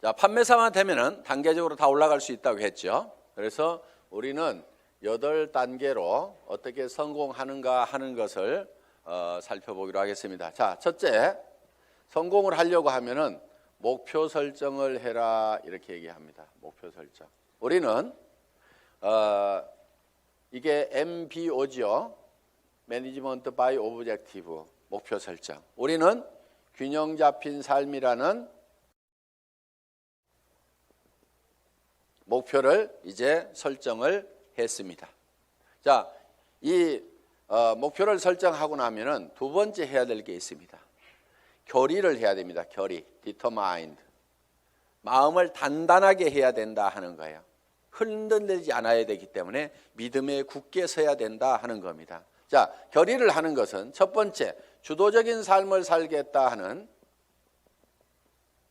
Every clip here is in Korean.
자, 판매사만 되면은 단계적으로 다 올라갈 수 있다고 했죠. 그래서 우리는 8단계로 어떻게 성공하는가 하는 것을 살펴보기로 하겠습니다. 자, 첫째, 성공을 하려고 하면은 목표 설정을 해라 이렇게 얘기합니다. 목표 설정. 우리는 이게 MBO죠. Management by Objective, 목표 설정. 우리는 균형 잡힌 삶이라는 목표를 이제 설정을 했습니다. 자, 이 목표를 설정하고 나면은 두 번째 해야 될 게 있습니다. 결의를 해야 됩니다. 결의, determined. 마음을 단단하게 해야 된다 하는 거예요. 흔들리지 않아야 되기 때문에 믿음에 굳게 서야 된다 하는 겁니다. 자, 결의를 하는 것은 첫 번째, 주도적인 삶을 살겠다 하는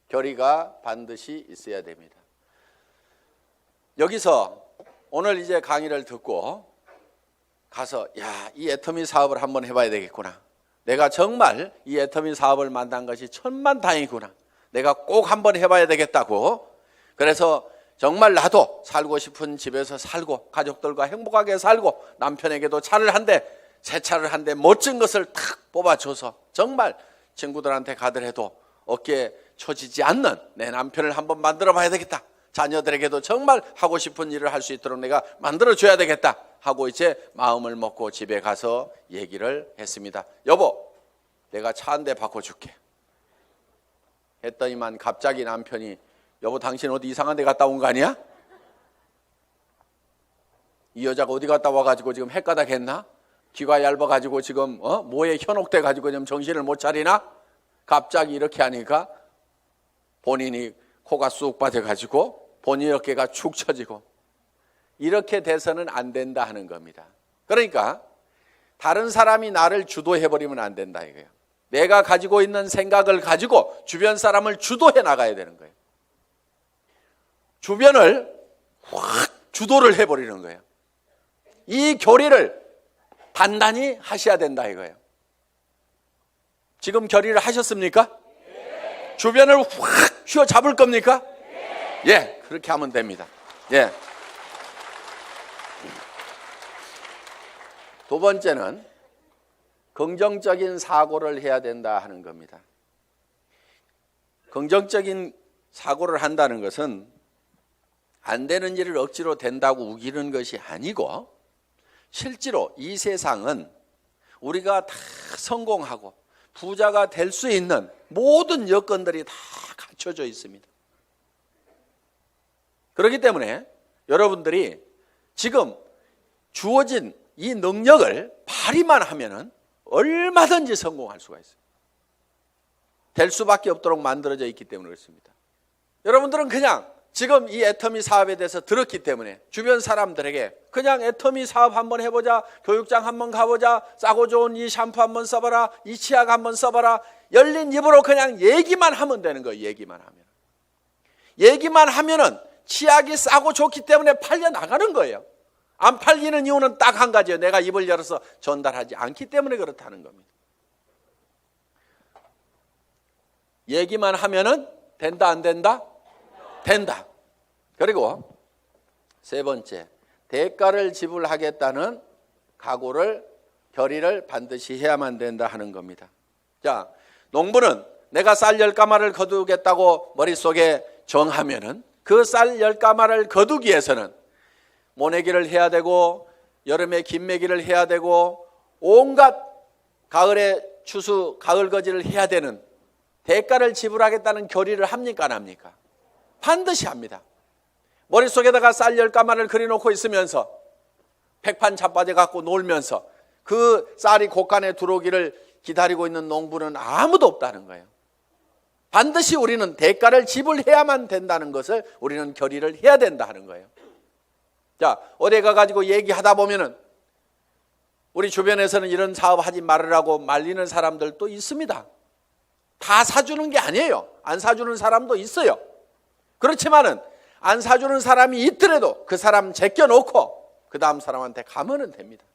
결의가 반드시 있어야 됩니다. 여기서 오늘 이제 강의를 듣고 가서 이 애터미 사업을 한번 해봐야 되겠구나. 내가 정말 이 애터미 사업을 만난 것이 천만다행이구나. 내가 꼭 한번 해봐야 되겠다고. 그래서 정말 나도 살고 싶은 집에서 살고 가족들과 행복하게 살고 남편에게도 차를 한 대, 새 차를 한 대 멋진 것을 탁 뽑아줘서 정말 친구들한테 가더라도 어깨에 처지지 않는 내 남편을 한번 만들어 봐야 되겠다. 자녀들에게도 정말 하고 싶은 일을 할 수 있도록 내가 만들어줘야 되겠다 하고 이제 마음을 먹고 집에 가서 얘기를 했습니다. 여보, 내가 차 한 대 바꿔줄게 했더니만 갑자기 남편이 여보, 당신 어디 이상한 데 갔다 온 거 아니야? 이 여자가 어디 갔다 와가지고 지금 헷가닥 했나? 귀가 얇아가지고 지금 뭐에 현혹돼 가지고 지금 정신을 못 차리나? 갑자기 이렇게 하니까 본인이 코가 쑥 빠져가지고 본인 어깨가 축 처지고 이렇게 돼서는 안 된다 하는 겁니다. 그러니까 다른 사람이 나를 주도해버리면 안 된다 이거예요. 내가 가지고 있는 생각을 가지고 주변 사람을 주도해 나가야 되는 거예요. 주변을 확 주도를 해버리는 거예요. 이 결의를 단단히 하셔야 된다 이거예요. 지금 결의를 하셨습니까? 네. 주변을 확 휘어잡을 겁니까? 네. 예, 그렇게 하면 됩니다. 예. 두 번째는 긍정적인 사고를 해야 된다 하는 겁니다. 긍정적인 사고를 한다는 것은 안 되는 일을 억지로 된다고 우기는 것이 아니고 실제로 이 세상은 우리가 다 성공하고 부자가 될 수 있는 모든 여건들이 다 갖춰져 있습니다. 그렇기 때문에 여러분들이 지금 주어진 이 능력을 발휘만 하면은 얼마든지 성공할 수가 있어요. 될 수밖에 없도록 만들어져 있기 때문에 그렇습니다. 여러분들은 그냥 지금 이 애터미 사업에 대해서 들었기 때문에 주변 사람들에게 그냥 애터미 사업 한번 해보자, 교육장 한번 가보자, 싸고 좋은 이 샴푸 한번 써봐라, 이 치약 한번 써봐라, 열린 입으로 그냥 얘기만 하면 되는 거예요. 얘기만 하면은 치약이 싸고 좋기 때문에 팔려 나가는 거예요. 안 팔리는 이유는 딱 한 가지예요. 내가 입을 열어서 전달하지 않기 때문에 그렇다는 겁니다. 얘기만 하면은 된다 안 된다? 된다. 그리고 세 번째, 대가를 지불하겠다는 각오를, 결의를 반드시 해야만 된다 하는 겁니다. 자, 농부는 내가 쌀 10가마를 거두겠다고 머릿속에 정하면은 그 쌀 10가마를 거두기 위해서는 모내기를 해야 되고 여름에 김매기를 해야 되고 온갖 가을에 추수, 가을거지를 해야 되는 대가를 지불하겠다는 결의를 합니까 안 합니까? 반드시 합니다. 머릿속에다가 쌀 10가마를 그려놓고 있으면서 백판 자빠져 갖고 놀면서 그 쌀이 곳간에 들어오기를 기다리고 있는 농부는 아무도 없다는 거예요. 반드시 우리는 대가를 지불해야만 된다는 것을 우리는 결의를 해야 된다 하는 거예요. 자, 어디 가가지고 얘기하다 보면은 우리 주변에서는 이런 사업 하지 말으라고 말리는 사람들도 있습니다. 다 사주는 게 아니에요. 안 사주는 사람도 있어요. 그렇지만은 안 사주는 사람이 있더라도 그 사람 제껴놓고 그 다음 사람한테 가면은 됩니다.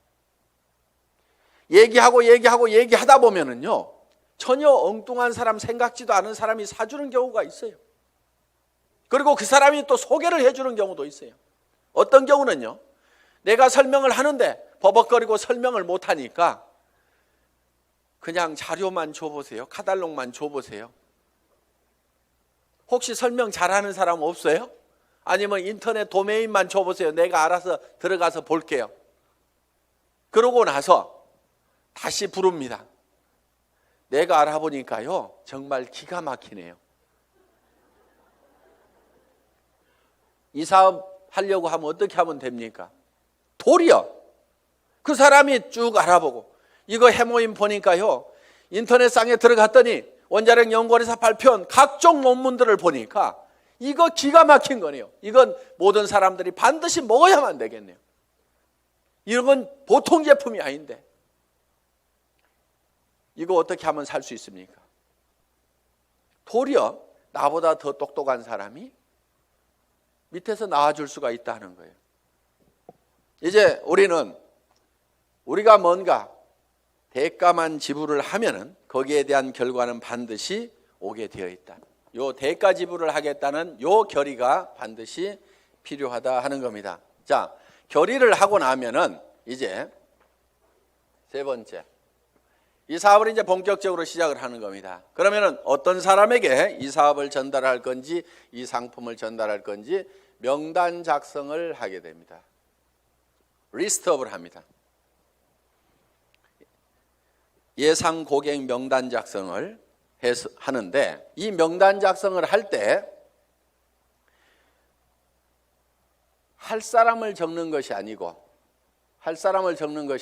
얘기하다 보면은요, 전혀 엉뚱한 사람, 생각지도 않은 사람이 사주는 경우가 있어요. 그리고 그 사람이 또 소개를 해주는 경우도 있어요. 어떤 경우는요, 내가 설명을 하는데 버벅거리고 설명을 못하니까 그냥 자료만 줘보세요. 카탈로그만 줘보세요. 혹시 설명 잘하는 사람 없어요? 아니면 인터넷 도메인만 줘보세요. 내가 알아서 들어가서 볼게요. 그러고 나서 다시 부릅니다. 내가 알아보니까요, 정말 기가 막히네요. 이 사업 하려고 하면 어떻게 하면 됩니까? 도리어 그 사람이 쭉 알아보고, 이거 해모임 보니까요, 인터넷상에 들어갔더니 원자력 연구원에서 발표한 각종 논문들을 보니까 이거 기가 막힌 거네요. 이건 모든 사람들이 반드시 먹어야만 되겠네요. 이런 건 보통 제품이 아닌데 이거 어떻게 하면 살 수 있습니까? 도리어 나보다 더 똑똑한 사람이 밑에서 나와줄 수가 있다는 거예요. 이제 우리가 뭔가 대가만 지불을 하면은 거기에 대한 결과는 반드시 오게 되어 있다. 요 대가 지불을 하겠다는 요 결의가 반드시 필요하다 하는 겁니다. 자, 결의를 하고 나면은 이제 세 번째, 이 사업을 이제 본격적으로 시작을 하는 겁니다. 그러면은 어떤 사람에게 이 사업을 전달할 건지, 이 상품을 전달할 건지 명단 작성을 하게 됩니다. 리스트업을 합니다. 예상 고객 명단 작성을 하는데, 이 명단 작성을 할 때 할 사람을 적는 것이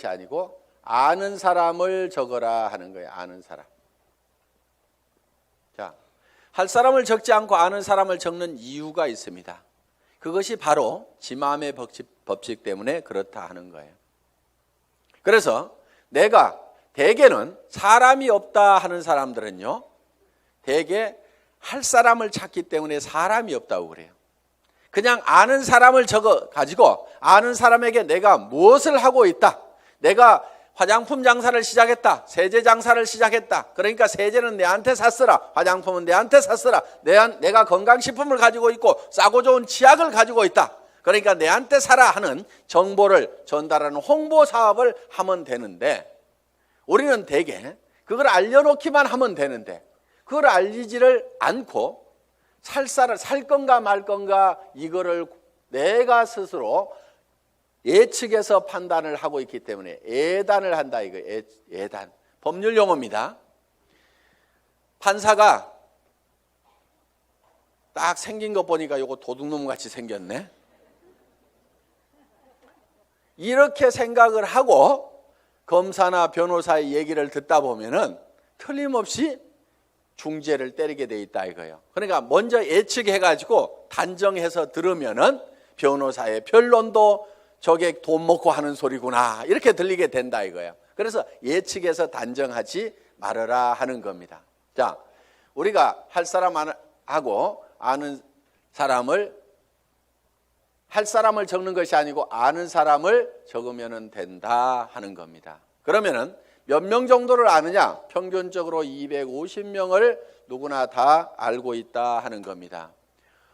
아니고 아는 사람을 적어라 하는 거예요. 아는 사람. 자, 할 사람을 적지 않고 아는 사람을 적는 이유가 있습니다. 그것이 바로 지마음의 법칙 때문에 그렇다 하는 거예요. 그래서 내가 대개는 사람이 없다 하는 사람들은요, 대개 할 사람을 찾기 때문에 사람이 없다고 그래요. 그냥 아는 사람을 적어 가지고 아는 사람에게 내가 무엇을 하고 있다, 내가 화장품 장사를 시작했다, 세제 장사를 시작했다, 그러니까 세제는 내한테 샀으라, 화장품은 내한테 샀으라, 내가 건강식품을 가지고 있고 싸고 좋은 치약을 가지고 있다, 그러니까 내한테 사라 하는 정보를 전달하는 홍보 사업을 하면 되는데, 우리는 대개 그걸 알려놓기만 하면 되는데 그걸 알리지를 않고 살 건가 말 건가 이거를 내가 스스로 예측해서 판단을 하고 있기 때문에 예단을 한다, 이거 예단. 법률 용어입니다. 판사가 딱 생긴 거 보니까 이거 도둑놈 같이 생겼네. 이렇게 생각을 하고 검사나 변호사의 얘기를 듣다 보면은 틀림없이 중재를 때리게 돼 있다 이거예요. 그러니까 먼저 예측해가지고 단정해서 들으면은 변호사의 변론도 저게 돈 먹고 하는 소리구나 이렇게 들리게 된다 이거예요. 그래서 예측해서 단정하지 말아라 하는 겁니다. 자, 우리가 할 사람하고 아는 사람을, 할 사람을 적는 것이 아니고 아는 사람을 적으면 된다 하는 겁니다. 그러면은 몇 명 정도를 아느냐? 평균적으로 250명을 누구나 다 알고 있다 하는 겁니다.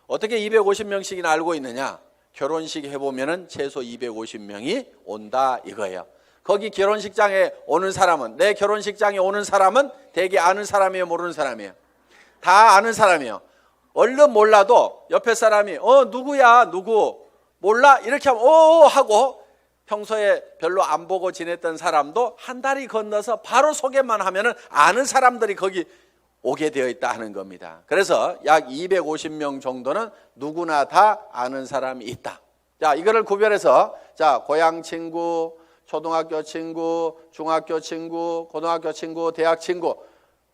어떻게 250명씩이나 알고 있느냐? 결혼식 해보면은 최소 250명이 온다 이거예요. 거기 결혼식장에 오는 사람은, 내 결혼식장에 오는 사람은 대개 아는 사람이에요, 모르는 사람이에요? 다 아는 사람이에요. 얼른 몰라도 옆에 사람이 누구야, 누구 몰라? 이렇게 하면 하고, 평소에 별로 안 보고 지냈던 사람도 한 다리 건너서 바로 소개만 하면은 아는 사람들이 거기 오게 되어 있다 하는 겁니다. 그래서 약 250명 정도는 누구나 다 아는 사람이 있다. 자, 이거를 구별해서, 자, 고향 친구, 초등학교 친구, 중학교 친구, 고등학교 친구, 대학 친구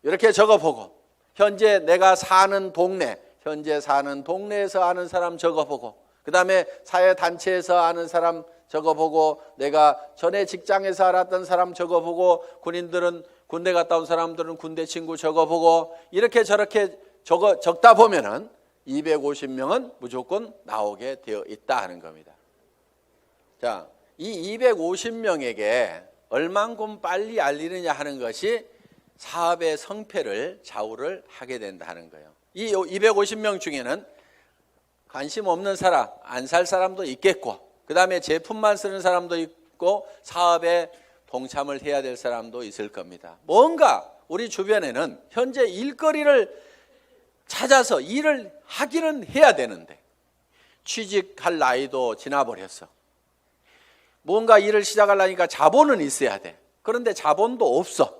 이렇게 적어보고, 현재 내가 사는 동네, 현재 사는 동네에서 아는 사람 적어보고, 그 다음에 사회단체에서 아는 사람 적어보고, 내가 전에 직장에서 알았던 사람 적어보고, 군인들은 군대 갔다 온 사람들은 군대 친구 적어보고, 이렇게 저렇게 적다 보면은 250명은 무조건 나오게 되어 있다 하는 겁니다. 자, 이 250명에게 얼만큼 빨리 알리느냐 하는 것이 사업의 성패를 좌우를 하게 된다는 거예요. 이 250명 중에는 관심 없는 사람, 안 살 사람도 있겠고, 그 다음에 제품만 쓰는 사람도 있고, 사업에 동참을 해야 될 사람도 있을 겁니다. 뭔가 우리 주변에는 현재 일거리를 찾아서 일을 하기는 해야 되는데 취직할 나이도 지나버렸어. 뭔가 일을 시작하려니까 자본은 있어야 돼. 그런데 자본도 없어.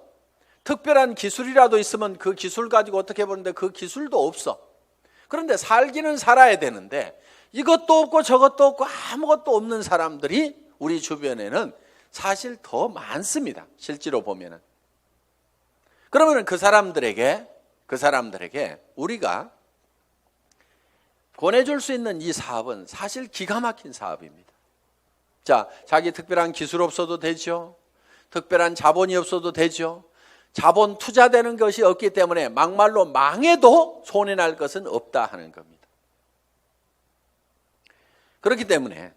특별한 기술이라도 있으면 그 기술 가지고 어떻게 보는데 그 기술도 없어. 그런데 살기는 살아야 되는데 이것도 없고 저것도 없고 아무것도 없는 사람들이 우리 주변에는 사실 더 많습니다. 실제로 보면은. 그러면 그 사람들에게 우리가 권해줄 수 있는 이 사업은 사실 기가 막힌 사업입니다. 자, 자기 특별한 기술 없어도 되죠. 특별한 자본이 없어도 되죠. 자본 투자되는 것이 없기 때문에 막말로 망해도 손해날 것은 없다 하는 겁니다. 그렇기 때문에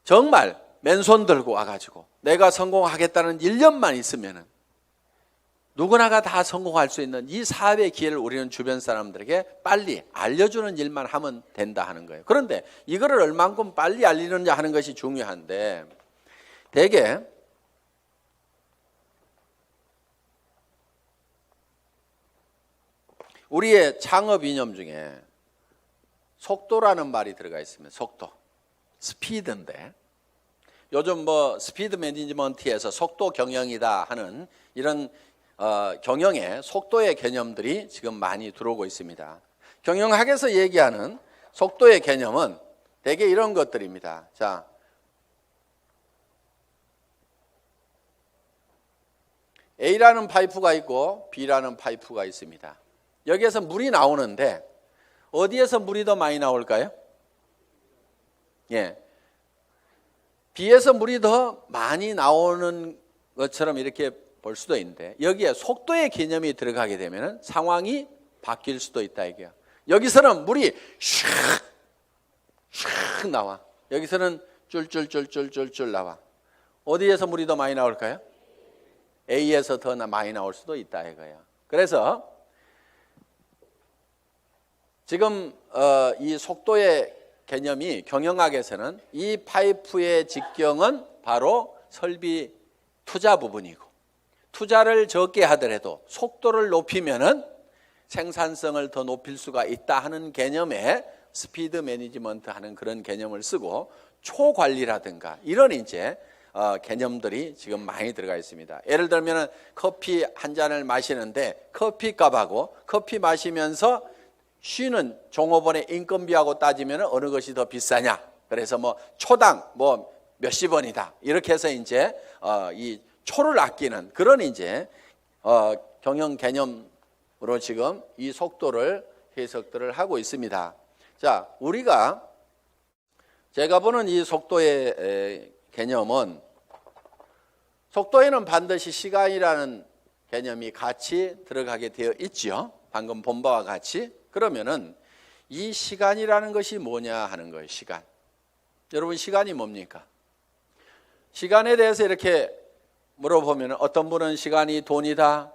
정말 맨손 들고 와가지고 내가 성공하겠다는 1년만 있으면은 누구나가 다 성공할 수 있는 이 사업의 기회를 우리는 주변 사람들에게 빨리 알려주는 일만 하면 된다 하는 거예요. 그런데 이거를 얼만큼 빨리 알리느냐 하는 것이 중요한데 대개 우리의 창업 이념 중에 속도라는 말이 들어가 있습니다. 속도, 스피드인데 요즘 뭐 스피드 매니지먼트에서 속도 경영이다 하는 이런 경영의 속도의 개념들이 지금 많이 들어오고 있습니다. 경영학에서 얘기하는 속도의 개념은 대개 이런 것들입니다. 자, A라는 파이프가 있고 B라는 파이프가 있습니다. 여기에서 물이 나오는데 어디에서 물이 더 많이 나올까요? 예, B에서 물이 더 많이 나오는 것처럼 이렇게 볼 수도 있는데 여기에 속도의 개념이 들어가게 되면 상황이 바뀔 수도 있다 이게요. 여기서는 물이 슉 나와. 여기서는 쫄쫄쫄쫄쫄쫄 나와. 어디에서 물이 더 많이 나올까요? A에서 더 많이 나올 수도 있다 이거예요. 그래서 지금 이 속도의 개념이 경영학에서는 이 파이프의 직경은 바로 설비 투자 부분이고 투자를 적게 하더라도 속도를 높이면은 생산성을 더 높일 수가 있다 하는 개념의 스피드 매니지먼트 하는 그런 개념을 쓰고 초관리라든가 이런 이제 개념들이 지금 많이 들어가 있습니다. 예를 들면 커피 한 잔을 마시는데 커피 값하고 커피 마시면서 쉬는 종업원의 인건비하고 따지면 어느 것이 더 비싸냐? 그래서 뭐 초당 뭐 몇십 원이다. 이렇게 해서 이제 이 초를 아끼는 그런 이제 경영 개념으로 지금 이 속도를 해석들을 하고 있습니다. 자, 우리가 제가 보는 이 속도의 개념은 속도에는 반드시 시간이라는 개념이 같이 들어가게 되어 있죠. 방금 본 바와 같이. 그러면은 이 시간이라는 것이 뭐냐 하는 거예요. 시간. 여러분 시간이 뭡니까? 시간에 대해서 이렇게 물어보면 어떤 분은 시간이 돈이다.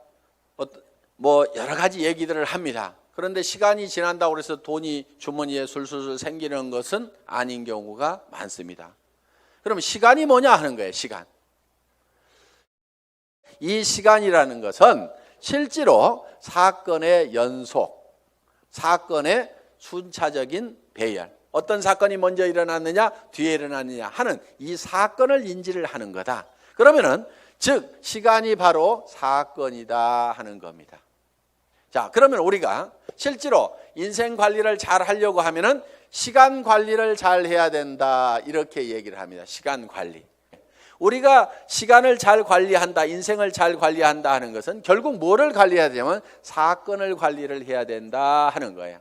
뭐 여러 가지 얘기들을 합니다. 그런데 시간이 지난다고 해서 돈이 주머니에 술술 생기는 것은 아닌 경우가 많습니다. 그럼 시간이 뭐냐 하는 거예요. 시간. 이 시간이라는 것은 실제로 사건의 연속, 사건의 순차적인 배열, 어떤 사건이 먼저 일어났느냐 뒤에 일어났느냐 하는 이 사건을 인지를 하는 거다. 그러면은 즉 시간이 바로 사건이다 하는 겁니다. 자, 그러면 우리가 실제로 인생 관리를 잘 하려고 하면은 시간 관리를 잘 해야 된다 이렇게 얘기를 합니다. 시간 관리. 우리가 시간을 잘 관리한다, 인생을 잘 관리한다 하는 것은 결국 뭐를 관리해야 되냐면 사건을 관리를 해야 된다 하는 거예요.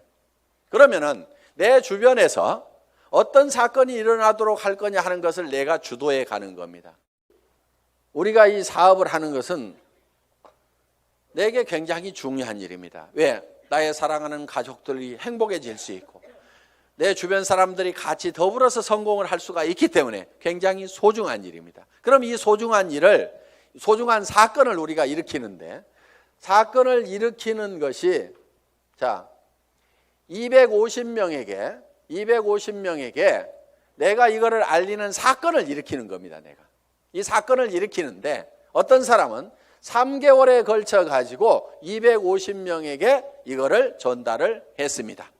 그러면은 내 주변에서 어떤 사건이 일어나도록 할 거냐 하는 것을 내가 주도해 가는 겁니다. 우리가 이 사업을 하는 것은 내게 굉장히 중요한 일입니다. 왜? 나의 사랑하는 가족들이 행복해질 수 있고 내 주변 사람들이 같이 더불어서 성공을 할 수가 있기 때문에 굉장히 소중한 일입니다. 그럼 이 소중한 일을, 소중한 사건을 우리가 일으키는데 사건을 일으키는 것이 자 250명에게 250명에게 내가 이거를 알리는 사건을 일으키는 겁니다. 내가 이 사건을 일으키는데 어떤 사람은 3개월에 걸쳐 가지고 250명에게 이거를 전달을 했습니다.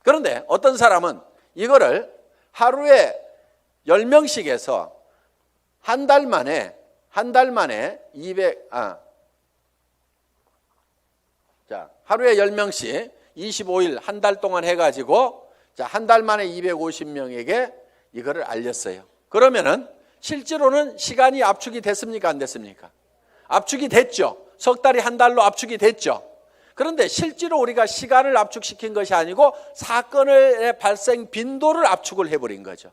그런데 어떤 사람은 이거를 하루에 10명씩 해서 한 달 만에 200 하루에 10명씩 25일 한 달 동안 해가지고 한 달 만에 250명에게 이거를 알렸어요. 그러면은 실제로는 시간이 압축이 됐습니까? 안 됐습니까? 압축이 됐죠. 석 달이 한 달로 압축이 됐죠. 그런데 실제로 우리가 시간을 압축시킨 것이 아니고 사건의 발생 빈도를 압축을 해버린 거죠.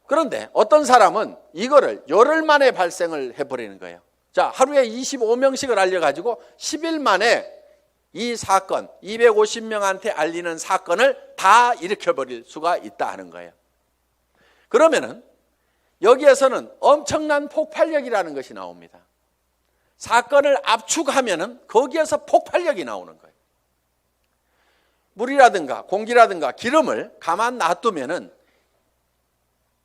그런데 어떤 사람은 이거를 열흘 만에 발생을 해버리는 거예요. 자, 하루에 25명씩을 알려가지고 10일 만에 이 사건, 250명한테 알리는 사건을 다 일으켜버릴 수가 있다 하는 거예요. 그러면은 여기에서는 엄청난 폭발력이라는 것이 나옵니다. 사건을 압축하면은 거기에서 폭발력이 나오는 거예요. 물이라든가 공기라든가 기름을 가만 놔두면은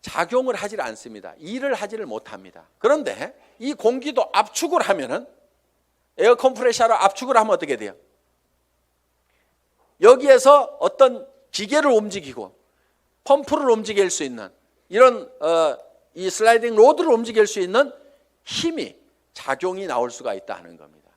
작용을 하질 않습니다. 일을 하지를 못합니다. 그런데 이 공기도 압축을 하면은 에어 컴프레셔로 압축을 하면 어떻게 돼요? 여기에서 어떤 기계를 움직이고 펌프를 움직일 수 있는 이런 이 슬라이딩 로드를 움직일 수 있는 힘이 작용이 나올 수가 있다 하는 겁니다.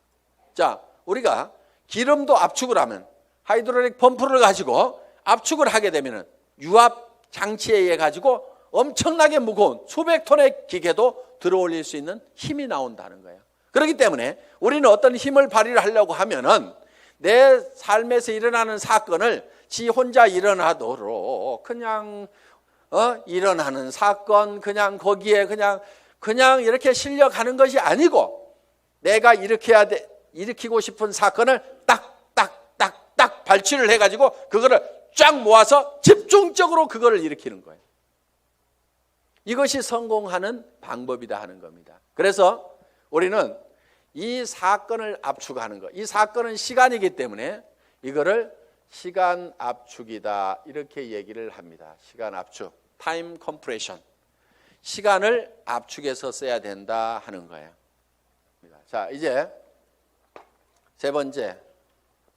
자, 우리가 기름도 압축을 하면 하이드롤릭 펌프를 가지고 압축을 하게 되면은 유압 장치에 의해 가지고 엄청나게 무거운 수백 톤의 기계도 들어올릴 수 있는 힘이 나온다는 거예요. 그렇기 때문에 우리는 어떤 힘을 발휘를 하려고 하면은 내 삶에서 일어나는 사건을 지 혼자 일어나도록 그냥 일어나는 사건 그냥 거기에 그냥 이렇게 실려가는 것이 아니고 내가 일으키고 싶은 사건을 딱 발치를 해가지고 그거를 쫙 모아서 집중적으로 그거를 일으키는 거예요. 이것이 성공하는 방법이다 하는 겁니다. 그래서 우리는 이 사건을 압축하는 것, 이 사건은 시간이기 때문에 이거를 시간 압축이다 이렇게 얘기를 합니다. 시간 압축, 타임 컴프레션. 시간을 압축해서 써야 된다 하는 거예요. 자, 이제 세 번째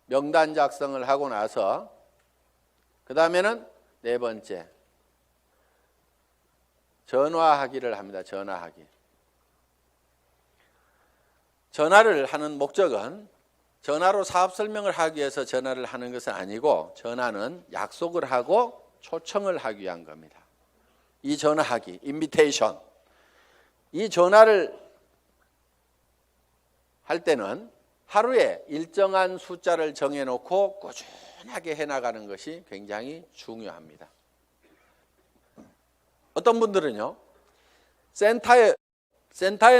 명단 작성을 하고 나서 그 다음에는 네 번째 전화하기를 합니다. 전화하기. 전화를 하는 목적은 전화로 사업 설명을 하기 위해서 전화를 하는 것은 아니고 전화는 약속을 하고 초청을 하기 위한 겁니다. 이 전화하기, 인비테이션. 이 전화를 할 때는 하루에 일정한 숫자를 정해놓고 꾸준하게 해나가는 것이 굉장히 중요합니다. 어떤 분들은요, 센터에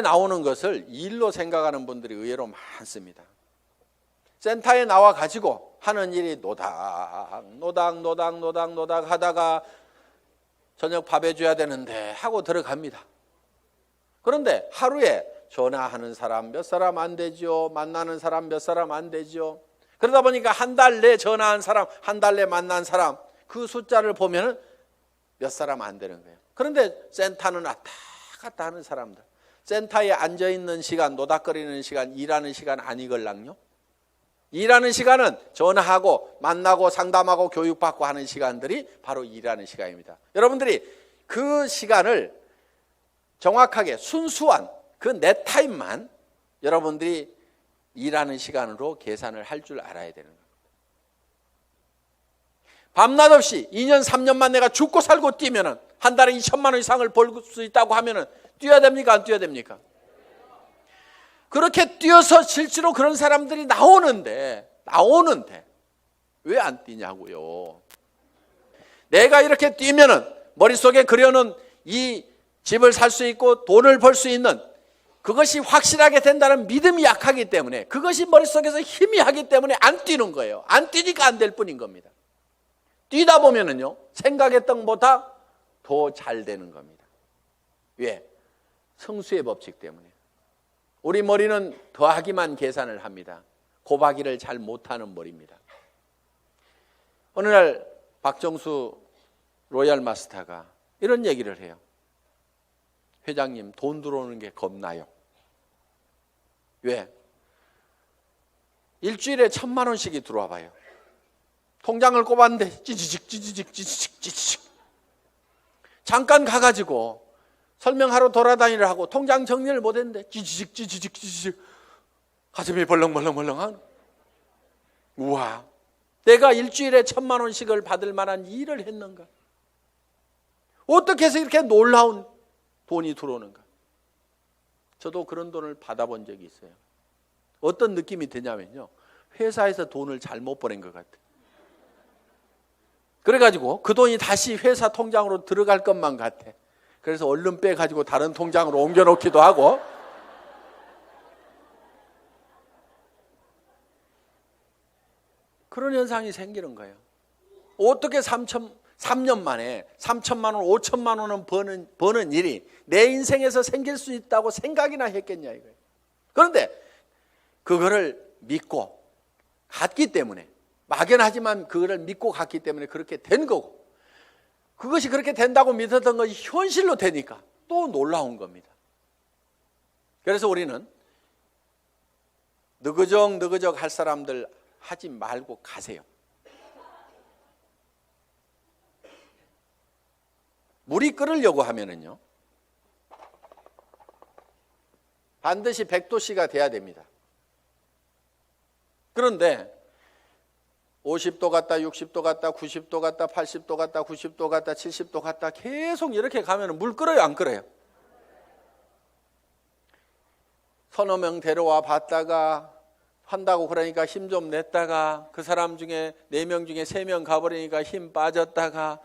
나오는 것을 일로 생각하는 분들이 의외로 많습니다. 센터에 나와 가지고 하는 일이 노닥 하다가 저녁 밥 해줘야 되는데 하고 들어갑니다. 그런데 하루에 전화하는 사람 몇 사람 안 되죠. 만나는 사람 몇 사람 안 되죠. 그러다 보니까 한 달 내 전화한 사람, 한 달 내 만난 사람 그 숫자를 보면은 몇 사람 안 되는 거예요. 그런데 센터는 왔다 갔다 하는 사람들, 센터에 앉아있는 시간, 노닥거리는 시간, 일하는 시간 아니걸랑요? 일하는 시간은 전화하고 만나고 상담하고 교육받고 하는 시간들이 바로 일하는 시간입니다. 여러분들이 그 시간을 정확하게 순수한 그 내 타임만 여러분들이 일하는 시간으로 계산을 할 줄 알아야 되는 겁니다. 밤낮 없이 2년 3년만 내가 죽고 살고 뛰면은 한 달에 2천만 원 이상을 벌 수 있다고 하면은 뛰어야 됩니까? 안 뛰어야 됩니까? 그렇게 뛰어서 실제로 그런 사람들이 나오는데 왜 안 뛰냐고요. 내가 이렇게 뛰면은 머릿속에 그려놓은 이 집을 살 수 있고 돈을 벌 수 있는 그것이 확실하게 된다는 믿음이 약하기 때문에 그것이 머릿속에서 희미하기 때문에 안 뛰는 거예요. 안 뛰니까 안 될 뿐인 겁니다. 뛰다 보면은요, 생각했던 것보다 더 잘 되는 겁니다. 왜? 성수의 법칙 때문에. 우리 머리는 더하기만 계산을 합니다. 곱하기를 잘 못하는 머리입니다. 어느 날 박정수 로얄 마스터가 이런 얘기를 해요. 회장님, 돈 들어오는 게 겁나요. 왜? 일주일에 1,000만 원씩이 들어와 봐요. 통장을 꼽았는데 찌지직 잠깐 가가지고 설명하러 돌아다니려 하고 통장 정리를 못했는데 찌지직 가슴이 벌렁벌렁한. 우와, 내가 일주일에 1,000만 원씩을 받을 만한 일을 했는가? 어떻게 해서 이렇게 놀라운 돈이 들어오는가? 저도 그런 돈을 받아본 적이 있어요. 어떤 느낌이 드냐면요, 회사에서 돈을 잘못 보낸 것 같아요. 그래가지고 그 돈이 다시 회사 통장으로 들어갈 것만 같아. 그래서 얼른 빼가지고 다른 통장으로 옮겨놓기도 하고. 그런 현상이 생기는 거예요. 어떻게 3년 만에 3천만 원, 5천만 원은 버는 일이 내 인생에서 생길 수 있다고 생각이나 했겠냐 이거예요. 그런데 그거를 믿고 갔기 때문에, 막연하지만 그거를 믿고 갔기 때문에 그렇게 된 거고, 그것이 그렇게 된다고 믿었던 것이 현실로 되니까 또 놀라운 겁니다. 그래서 우리는 느그적 할 사람들 하지 말고 가세요. 물이 끓으려고 하면은요, 반드시 100도씨가 돼야 됩니다. 그런데 50도 갔다 60도 갔다 90도 갔다 80도 갔다 90도 갔다 70도 갔다 계속 이렇게 가면 물 끓어요, 안 끓어요? 서너 명 데려와 봤다가 한다고 그러니까 힘 좀 냈다가 그 사람 중에 4명 중에 3명 가버리니까 힘 빠졌다가,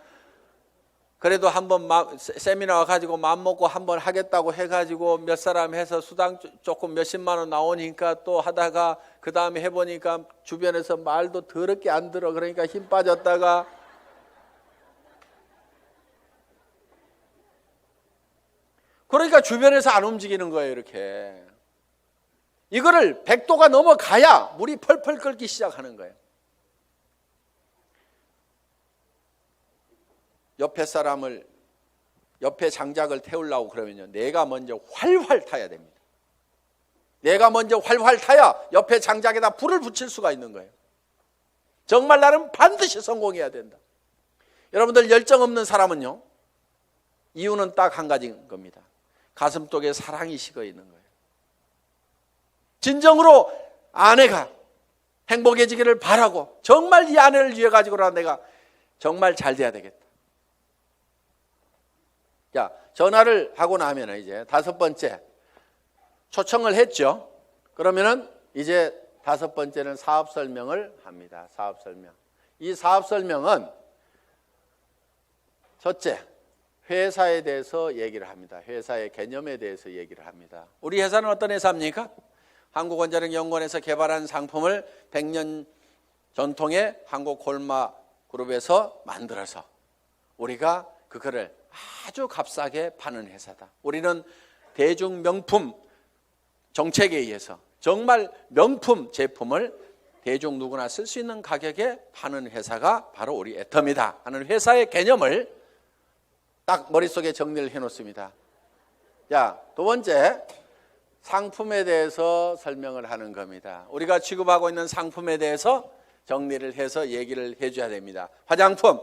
그래도 한번 세미나 가지고 맘먹고 한번 하겠다고 해가지고 몇 사람 해서 수당 조금 몇십만 원 나오니까 또 하다가 그 다음에 해보니까 주변에서 말도 더럽게 안 들어. 그러니까 힘 빠졌다가, 그러니까 주변에서 안 움직이는 거예요. 이렇게 이거를 100도가 넘어가야 물이 펄펄 끓기 시작하는 거예요. 옆에 장작을 태우려고 그러면요, 내가 먼저 활활 타야 됩니다. 내가 먼저 활활 타야 옆에 장작에다 불을 붙일 수가 있는 거예요. 정말 나는 반드시 성공해야 된다. 여러분들, 열정 없는 사람은요, 이유는 딱 한 가지인 겁니다. 가슴속에 사랑이 식어 있는 거예요. 진정으로 아내가 행복해지기를 바라고, 정말 이 아내를 위해 가지고라 내가 정말 잘 돼야 되겠다. 자, 전화를 하고 나면 이제 5번째 초청을 했죠. 그러면은 이제 5번째는 사업 설명을 합니다. 사업 설명. 이 사업 설명은 첫째, 회사에 대해서 얘기를 합니다. 회사의 개념에 대해서 얘기를 합니다. 우리 회사는 어떤 회사입니까? 한국원자력연구원에서 개발한 상품을 100년 전통의 한국콜마그룹에서 만들어서 우리가 그거를 아주 값싸게 파는 회사다. 우리는 대중 명품 정책에 의해서 정말 명품 제품을 대중 누구나 쓸 수 있는 가격에 파는 회사가 바로 우리 애터미다 하는 회사의 개념을 딱 머릿속에 정리를 해놓습니다. 자, 두 번째, 상품에 대해서 설명을 하는 겁니다. 우리가 취급하고 있는 상품에 대해서 정리를 해서 얘기를 해줘야 됩니다. 화장품,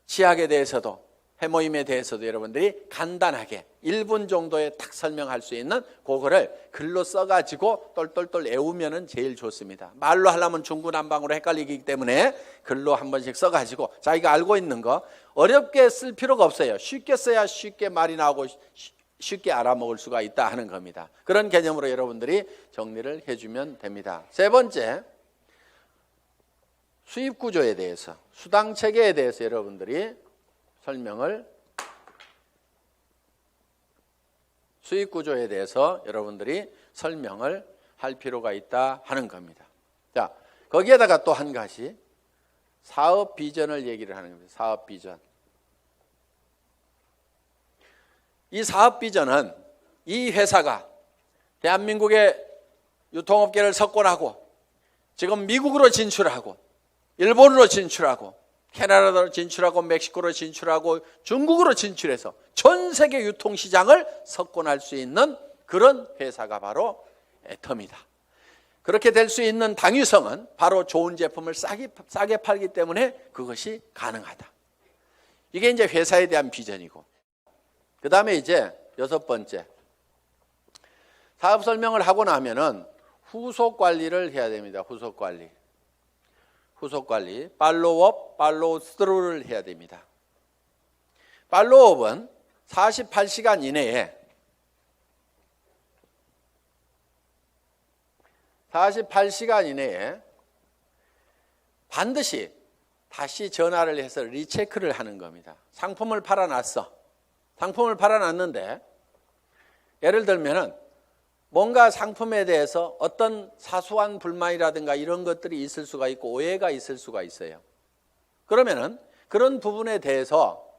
치약에 대해서도, 해모임에 대해서도 여러분들이 간단하게 1분 정도에 딱 설명할 수 있는 그거를 글로 써가지고 똘똘똘 외우면 제일 좋습니다. 말로 하려면 중구난방으로 헷갈리기 때문에 글로 한 번씩 써가지고 자기가 알고 있는 거 어렵게 쓸 필요가 없어요. 쉽게 써야 쉽게 말이 나오고 쉽게 알아먹을 수가 있다 하는 겁니다. 그런 개념으로 여러분들이 정리를 해주면 됩니다. 세 번째, 수입 구조에 대해서, 수당 체계에 대해서 여러분들이 설명을, 수입 구조에 대해서 여러분들이 설명을 할 필요가 있다 하는 겁니다. 자, 거기에다가 또 한 가지 사업 비전을 얘기를 하는 겁니다. 사업 비전. 이 사업 비전은 이 회사가 대한민국의 유통업계를 석권하고 지금 미국으로 진출하고 일본으로 진출하고 캐나다로 진출하고 멕시코로 진출하고 중국으로 진출해서 전 세계 유통시장을 석권할 수 있는 그런 회사가 바로 애텀이다. 그렇게 될 수 있는 당위성은 바로 좋은 제품을 싸게 팔기 때문에 그것이 가능하다. 이게 이제 회사에 대한 비전이고, 그 다음에 이제 6번째, 사업 설명을 하고 나면은 후속 관리를 해야 됩니다. 후속 관리. 팔로우업, 팔로우 스루를 해야 됩니다. 팔로우업은 48시간 이내에 48시간 이내에 반드시 다시 전화를 해서 리체크를 하는 겁니다. 상품을 팔아놨어. 상품을 팔아놨는데 예를 들면은 뭔가 상품에 대해서 어떤 사소한 불만이라든가 이런 것들이 있을 수가 있고 오해가 있을 수가 있어요. 그러면은 그런 부분에 대해서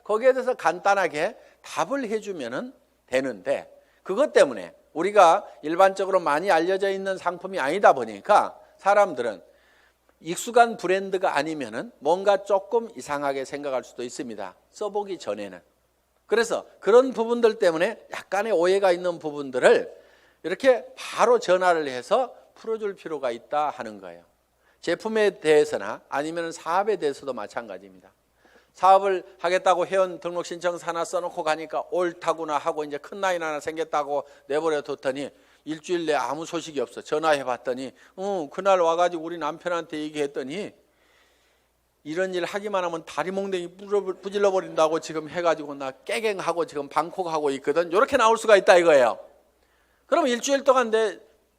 거기에 대해서 간단하게 답을 해주면은 되는데, 그것 때문에 우리가 일반적으로 많이 알려져 있는 상품이 아니다 보니까 사람들은 익숙한 브랜드가 아니면은 뭔가 조금 이상하게 생각할 수도 있습니다. 써보기 전에는. 그래서 그런 부분들 때문에 약간의 오해가 있는 부분들을 이렇게 바로 전화를 해서 풀어줄 필요가 있다 하는 거예요. 제품에 대해서나 아니면 사업에 대해서도 마찬가지입니다. 사업을 하겠다고 회원 등록 신청서 하나 써놓고 가니까 옳다구나 하고 이제 큰 라인 하나 생겼다고 내버려 뒀더니 일주일 내에 아무 소식이 없어. 전화해 봤더니 그날 와가지고 우리 남편한테 얘기했더니 이런 일 하기만 하면 다리 몽댕이 부질러 버린다고 지금 해가지고 나 깨갱하고 지금 방콕하고 있거든. 이렇게 나올 수가 있다 이거예요. 그러면 일주일 동안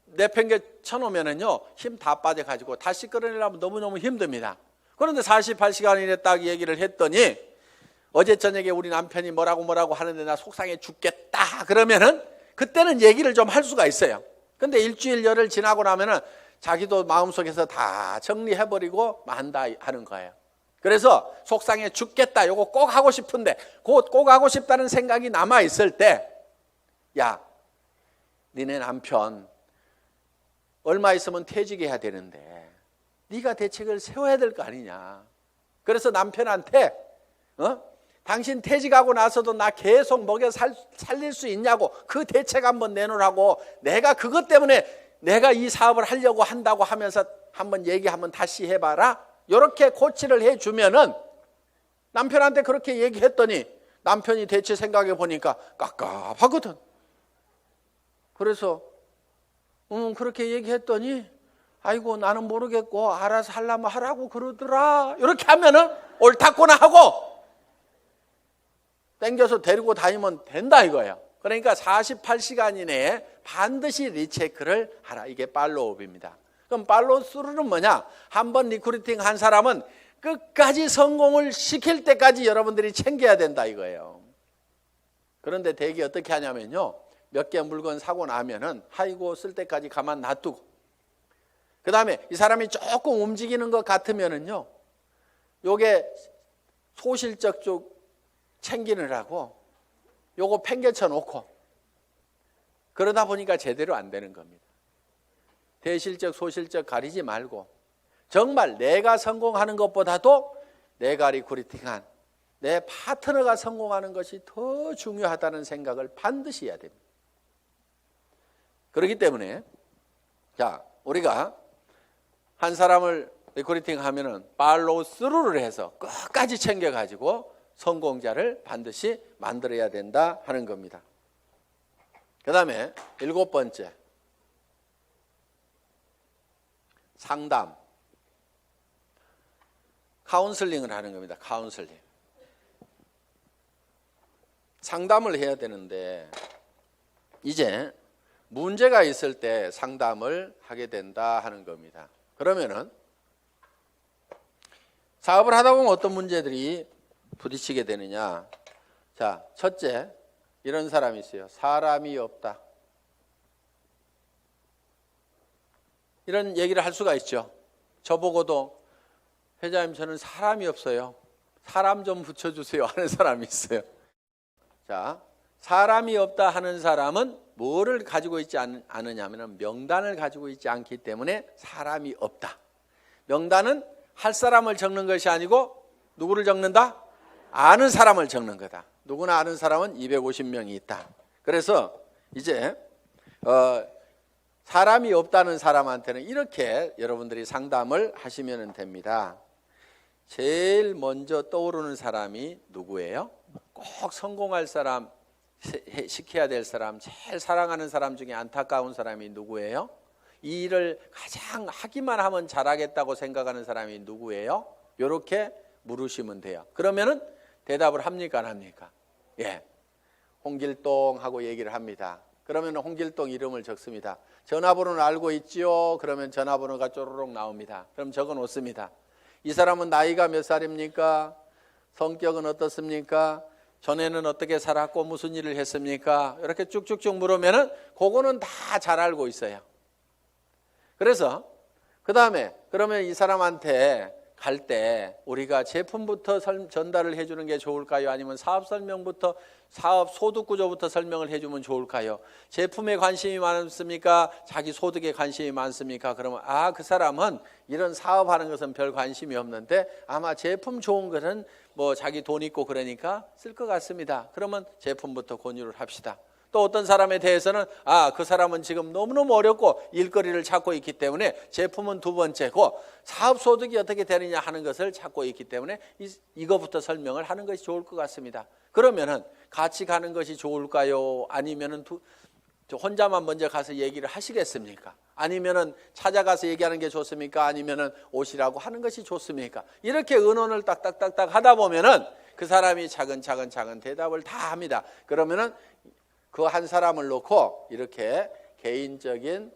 내팽개 쳐놓으면은요 힘 다 빠져가지고 다시 끌어내려면 너무너무 힘듭니다. 그런데 48시간 이내 딱 얘기를 했더니 어제 저녁에 우리 남편이 뭐라고 하는데 나 속상해 죽겠다 그러면은 그때는 얘기를 좀 할 수가 있어요. 근데 일주일 열흘 지나고 나면은 자기도 마음속에서 다 정리해버리고 만다 하는 거예요. 그래서 속상해 죽겠다 요거 꼭 하고 싶은데 꼭 하고 싶다는 생각이 남아있을 때, 야 니네 남편 얼마 있으면 퇴직해야 되는데 네가 대책을 세워야 될 거 아니냐. 그래서 남편한테 당신 퇴직하고 나서도 나 계속 먹여 살릴 수 있냐고 그 대책 한번 내놓으라고, 내가 그것 때문에 내가 이 사업을 하려고 한다고 하면서 한번 한번 다시 해봐라. 이렇게 코치를 해주면은 남편한테 그렇게 얘기했더니 남편이 대체 생각해 보니까 깝깝하거든. 그래서 그렇게 얘기했더니 아이고 나는 모르겠고 알아서 하려면 하라고 그러더라. 이렇게 하면은 옳다구나 하고 땡겨서 데리고 다니면 된다 이거예요. 그러니까 48시간 이내에 반드시 리체크를 하라. 이게 팔로우업입니다. 그럼 팔로우 스루는 뭐냐? 한번 리크루팅 한 사람은 끝까지 성공을 시킬 때까지 여러분들이 챙겨야 된다 이거예요. 그런데 대개 어떻게 하냐면요, 몇 개 물건 사고 나면은 아이고 쓸 때까지 가만 놔두고, 그 다음에 이 사람이 조금 움직이는 것 같으면은요 요게 소실적 쪽 챙기느라고 요거 팽개쳐 놓고 그러다 보니까 제대로 안 되는 겁니다. 대실적 소실적 가리지 말고 정말 내가 성공하는 것보다도 내가 리크루팅한 내 파트너가 성공하는 것이 더 중요하다는 생각을 반드시 해야 됩니다. 그렇기 때문에 자 우리가 한 사람을 리크루팅 하면은 팔로우 스루를 해서 끝까지 챙겨가지고 성공자를 반드시 만들어야 된다 하는 겁니다. 그 다음에 7번째, 상담, 카운슬링을 하는 겁니다. 카운슬링. 상담을 해야 되는데 이제 문제가 있을 때 상담을 하게 된다 하는 겁니다. 그러면은 사업을 하다 보면 어떤 문제들이 부딪히게 되느냐. 자, 첫째, 이런 사람이 있어요. 사람이 없다. 이런 얘기를 할 수가 있죠. 저보고도 회장님 저는 사람이 없어요. 사람 좀 붙여주세요 하는 사람이 있어요. 자, 사람이 없다 하는 사람은 뭐를 가지고 있지 않느냐면 명단을 가지고 있지 않기 때문에 사람이 없다. 명단은 할 사람을 적는 것이 아니고 누구를 적는다? 아는 사람을 적는 거다. 누구나 아는 사람은 250명이 있다. 그래서 이제 사람이 없다는 사람한테는 이렇게 여러분들이 상담을 하시면 됩니다. 제일 먼저 떠오르는 사람이 누구예요? 꼭 성공할 사람, 시켜야 될 사람, 제일 사랑하는 사람 중에 안타까운 사람이 누구예요? 이 일을 가장 하기만 하면 잘하겠다고 생각하는 사람이 누구예요? 이렇게 물으시면 돼요. 그러면은 대답을 합니까 안 합니까? 예, 홍길동 하고 얘기를 합니다. 그러면 홍길동 이름을 적습니다. 전화번호는 알고 있지요? 그러면 전화번호가 쪼르륵 나옵니다. 그럼 적어 놓습니다. 이 사람은 나이가 몇 살입니까? 성격은 어떻습니까? 전에는 어떻게 살았고 무슨 일을 했습니까? 이렇게 쭉쭉쭉 물으면은 그거는 다 잘 알고 있어요. 그래서 그 다음에 그러면 이 사람한테 갈 때 우리가 제품부터 전달을 해주는 게 좋을까요? 아니면 사업 설명부터 사업 소득 구조부터 설명을 해주면 좋을까요? 제품에 관심이 많습니까? 자기 소득에 관심이 많습니까? 그러면 그 사람은 이런 사업하는 것은 별 관심이 없는데 아마 제품 좋은 것은 뭐 자기 돈 있고 그러니까 쓸 것 같습니다. 그러면 제품부터 권유를 합시다. 또 어떤 사람에 대해서는 그 사람은 지금 너무너무 어렵고 일거리를 찾고 있기 때문에 제품은 두 번째고 사업 소득이 어떻게 되느냐 하는 것을 찾고 있기 때문에 이거부터 설명을 하는 것이 좋을 것 같습니다. 그러면은 같이 가는 것이 좋을까요? 아니면은 혼자만 먼저 가서 얘기를 하시겠습니까? 아니면은 찾아가서 얘기하는 게 좋습니까? 아니면은 오시라고 하는 것이 좋습니까? 이렇게 의논을 딱딱딱딱 하다 보면은 그 사람이 차근차근 대답을 다 합니다. 그러면은 그 한 사람을 놓고 이렇게 개인적인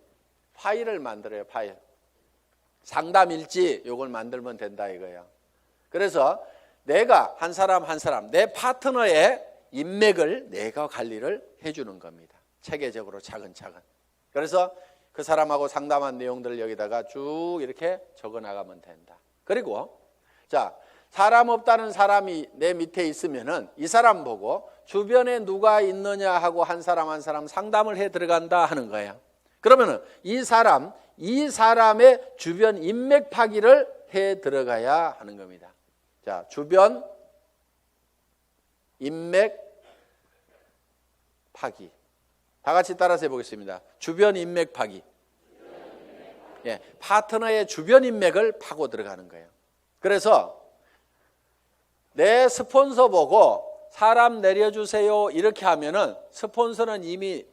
파일을 만들어요. 파일. 상담일지 요걸 만들면 된다 이거예요. 그래서 내가 한 사람 내 파트너의 인맥을 내가 관리를 해주는 겁니다. 체계적으로 차근차근. 그래서 그 사람하고 상담한 내용들을 여기다가 쭉 이렇게 적어 나가면 된다. 그리고 자, 사람 없다는 사람이 내 밑에 있으면은 이 사람 보고 주변에 누가 있느냐 하고 한 사람 상담을 해 들어간다 하는 거예요. 그러면은 이 사람의 주변 인맥 파기를 해 들어가야 하는 겁니다. 자, 주변 인맥 파기. 다 같이 따라서 해보겠습니다. 주변 인맥 파기. 예, 파트너의 주변 인맥을 파고 들어가는 거예요. 그래서 내 스폰서 보고 사람 내려주세요 이렇게 하면은 스폰서는 이미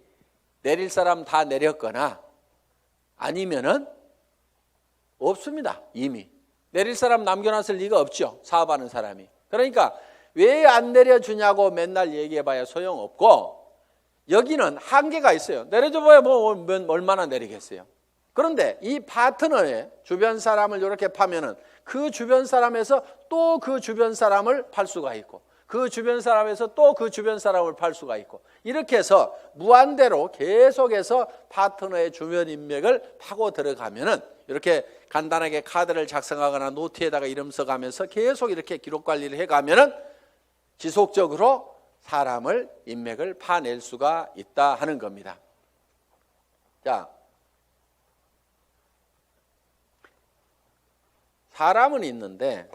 내릴 사람 다 내렸거나 아니면은 없습니다. 이미 내릴 사람 남겨놨을 리가 없죠. 사업하는 사람이. 그러니까 왜 안 내려주냐고 맨날 얘기해봐야 소용없고 여기는 한계가 있어요. 내려줘봐야 뭐 얼마나 내리겠어요. 그런데 이 파트너의 주변 사람을 이렇게 파면은 그 주변 사람에서 또 그 주변 사람을 팔 수가 있고 그 주변 사람에서 또 그 주변 사람을 팔 수가 있고 이렇게 해서 무한대로 계속해서 파트너의 주변 인맥을 파고 들어가면은 이렇게 간단하게 카드를 작성하거나 노트에다가 이름 써가면서 계속 이렇게 기록 관리를 해가면은 지속적으로 사람을 인맥을 파낼 수가 있다 하는 겁니다. 자, 사람은 있는데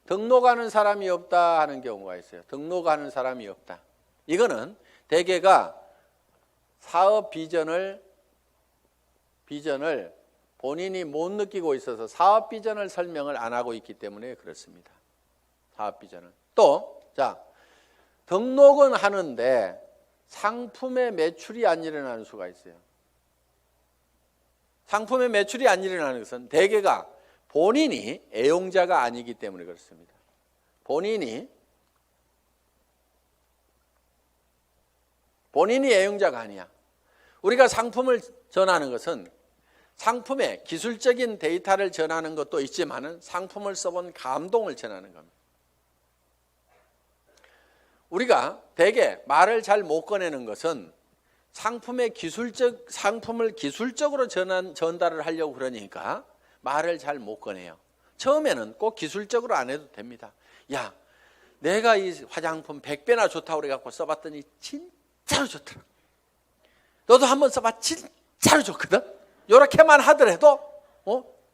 등록하는 사람이 없다 하는 경우가 있어요. 등록하는 사람이 없다. 이거는 대개가 사업 비전을 본인이 못 느끼고 있어서 사업 비전을 설명을 안 하고 있기 때문에 그렇습니다. 사업 비전을. 또, 자, 등록은 하는데 상품의 매출이 안 일어나는 수가 있어요. 상품의 매출이 안 일어나는 것은 대개가 본인이 애용자가 아니기 때문에 그렇습니다. 본인이 애용자가 아니야. 우리가 상품을 전하는 것은 상품의 기술적인 데이터를 전하는 것도 있지만은 상품을 써본 감동을 전하는 겁니다. 우리가 대개 말을 잘 못 꺼내는 것은 상품을 기술적으로 전달을 하려고 그러니까 말을 잘 못 꺼내요. 처음에는 꼭 기술적으로 안 해도 됩니다. 야, 내가 이 화장품 100배나 좋다고 그래갖고 써봤더니 진짜로 좋더라. 너도 한번 써봐. 진짜로 좋거든. 이렇게만 하더라도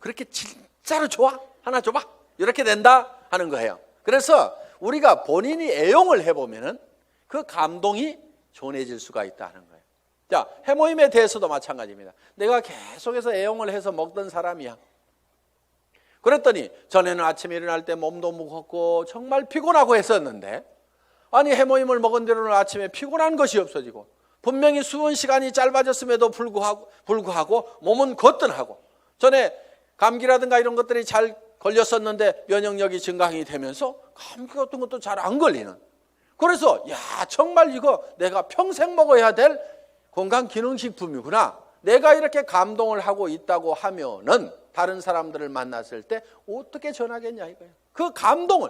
그렇게 진짜로 좋아? 하나 줘봐. 이렇게 된다 하는 거예요. 그래서 우리가 본인이 애용을 해보면은 그 감동이 전해질 수가 있다 하는 거예요. 자, 해모임에 대해서도 마찬가지입니다. 내가 계속해서 애용을 해서 먹던 사람이야. 그랬더니 전에는 아침에 일어날 때 몸도 무겁고 정말 피곤하고 했었는데, 아니 해모임을 먹은 뒤로는 아침에 피곤한 것이 없어지고 분명히 수분 시간이 짧아졌음에도 불구하고 몸은 거뜬하고, 전에 감기라든가 이런 것들이 잘 걸렸었는데 면역력이 증강이 되면서 감기 같은 것도 잘 안 걸리는, 그래서 야 정말 이거 내가 평생 먹어야 될 건강기능식품이구나, 내가 이렇게 감동을 하고 있다고 하면은 다른 사람들을 만났을 때 어떻게 전하겠냐 이거예요. 그 감동을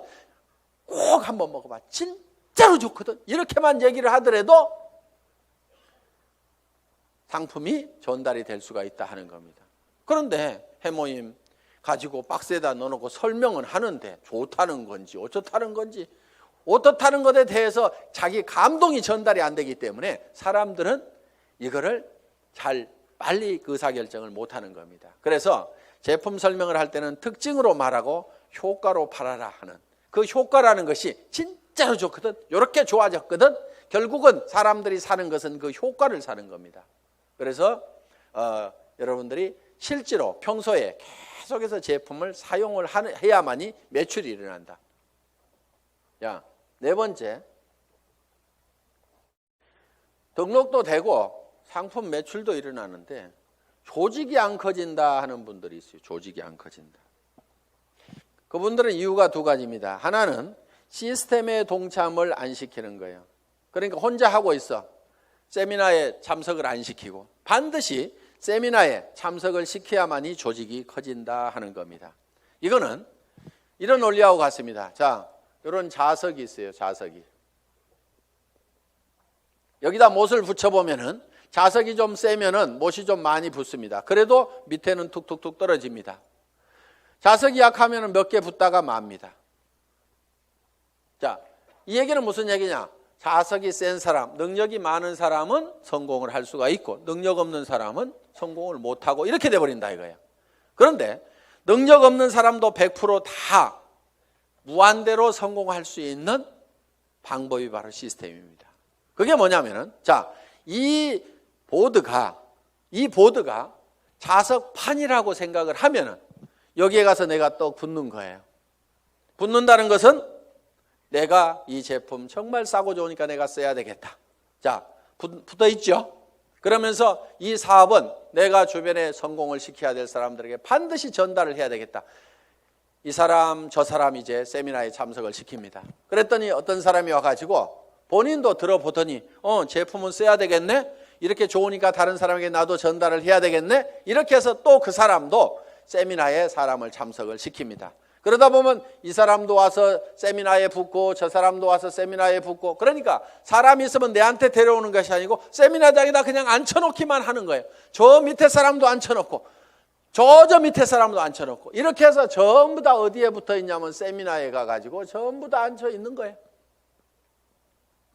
꼭 한번 먹어봐, 진짜로 좋거든, 이렇게만 얘기를 하더라도 상품이 전달이 될 수가 있다 하는 겁니다. 그런데 해모임 가지고 박스에다 넣어놓고 설명은 하는데 좋다는 건지 어쩌다는 건지 어떻다는 것에 대해서 자기 감동이 전달이 안 되기 때문에 사람들은 이거를 잘 빨리 의사결정을 못하는 겁니다. 그래서 제품 설명을 할 때는 특징으로 말하고 효과로 팔아라 하는, 그 효과라는 것이 진짜로 좋거든, 이렇게 좋아졌거든, 결국은 사람들이 사는 것은 그 효과를 사는 겁니다. 그래서 여러분들이 실제로 평소에 계속해서 제품을 사용을 해야만이 매출이 일어난다. 자, 네 번째, 등록도 되고 상품 매출도 일어나는데 조직이 안 커진다 하는 분들이 있어요. 조직이 안 커진다. 그분들은 이유가 두 가지입니다. 하나는 시스템에 동참을 안 시키는 거예요. 그러니까 혼자 하고 있어. 세미나에 참석을 안 시키고, 반드시 세미나에 참석을 시켜야만이 조직이 커진다 하는 겁니다. 이거는 이런 원리하고 같습니다. 자, 이런 자석이 있어요. 자석이. 여기다 못을 붙여보면은 자석이 좀 세면은 못이 좀 많이 붙습니다. 그래도 밑에는 툭툭툭 떨어집니다. 자석이 약하면은 몇 개 붙다가 맙니다. 자, 이 얘기는 무슨 얘기냐? 자석이 센 사람, 능력이 많은 사람은 성공을 할 수가 있고 능력 없는 사람은 성공을 못하고 이렇게 돼버린다 이거예요. 그런데 능력 없는 사람도 100% 무한대로 성공할 수 있는 방법이 바로 시스템입니다. 그게 뭐냐면은, 자, 이 보드가 자석판이라고 생각을 하면은 여기에 가서 내가 또 붙는 거예요. 붙는다는 것은 내가 이 제품 정말 싸고 좋으니까 내가 써야 되겠다. 자, 붙어 있죠? 그러면서 이 사업은 내가 주변에 성공을 시켜야 될 사람들에게 반드시 전달을 해야 되겠다. 이 사람 저 사람 이제 세미나에 참석을 시킵니다. 그랬더니 어떤 사람이 와가지고 본인도 들어보더니 제품은 써야 되겠네, 이렇게 좋으니까 다른 사람에게 나도 전달을 해야 되겠네, 이렇게 해서 또 그 사람도 세미나에 사람을 참석을 시킵니다. 그러다 보면 이 사람도 와서 세미나에 붙고 저 사람도 와서 세미나에 붙고, 그러니까 사람이 있으면 내한테 데려오는 것이 아니고 세미나장에다 그냥 앉혀놓기만 하는 거예요. 저 밑에 사람도 앉혀놓고 저 밑에 사람도 앉혀놓고, 이렇게 해서 전부 다 어디에 붙어 있냐면 세미나에 가가지고 전부 다 앉혀 있는 거예요.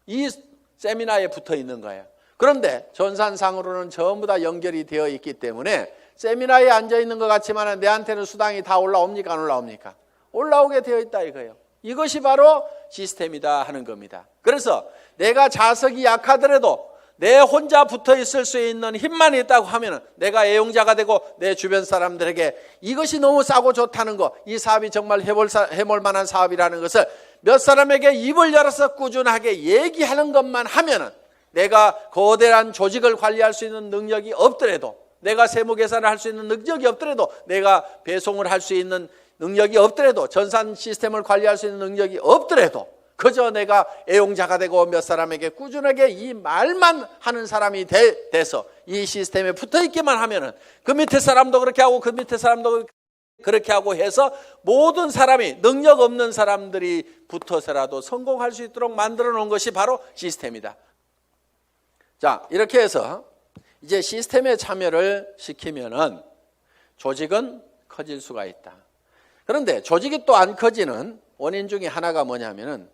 이 세미나에 붙어 있는 거예요. 그런데 전산상으로는 전부 다 연결이 되어 있기 때문에 세미나에 앉아 있는 것 같지만 내한테는 수당이 다 올라옵니까? 안 올라옵니까? 올라오게 되어 있다 이거예요. 이것이 바로 시스템이다 하는 겁니다. 그래서 내가 자석이 약하더라도 내 혼자 붙어 있을 수 있는 힘만 있다고 하면 내가 애용자가 되고 내 주변 사람들에게 이것이 너무 싸고 좋다는 거, 이 사업이 정말 해볼 만한 사업이라는 것을 몇 사람에게 입을 열어서 꾸준하게 얘기하는 것만 하면은, 내가 거대한 조직을 관리할 수 있는 능력이 없더라도, 내가 세무 계산을 할 수 있는 능력이 없더라도, 내가 배송을 할 수 있는 능력이 없더라도, 전산 시스템을 관리할 수 있는 능력이 없더라도, 그저 내가 애용자가 되고 몇 사람에게 꾸준하게 이 말만 하는 사람이 돼서 이 시스템에 붙어 있기만 하면은 그 밑에 사람도 그렇게 하고 그 밑에 사람도 그렇게 하고 해서 모든 사람이, 능력 없는 사람들이 붙어서라도 성공할 수 있도록 만들어 놓은 것이 바로 시스템이다. 자, 이렇게 해서 이제 시스템에 참여를 시키면은 조직은 커질 수가 있다. 그런데 조직이 또 안 커지는 원인 중에 하나가 뭐냐면은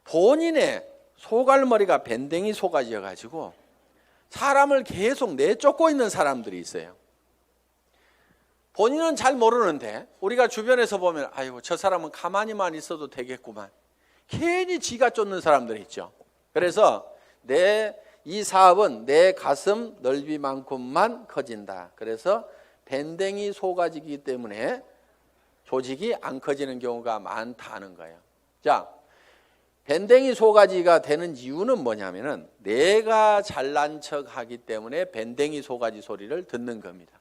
본인의 소갈머리가 밴댕이 속아져 가지고 사람을 계속 내쫓고 있는 사람들이 있어요. 본인은 잘 모르는데 우리가 주변에서 보면 아이고 저 사람은 가만히만 있어도 되겠구만. 괜히 지가 쫓는 사람들이 있죠. 그래서 이 사업은 내 가슴 넓이만큼만 커진다. 그래서 밴댕이 소가지이기 때문에 조직이 안 커지는 경우가 많다는 거예요. 자, 밴댕이 소가지가 되는 이유는 뭐냐면은 내가 잘난 척 하기 때문에 밴댕이 소가지 소리를 듣는 겁니다.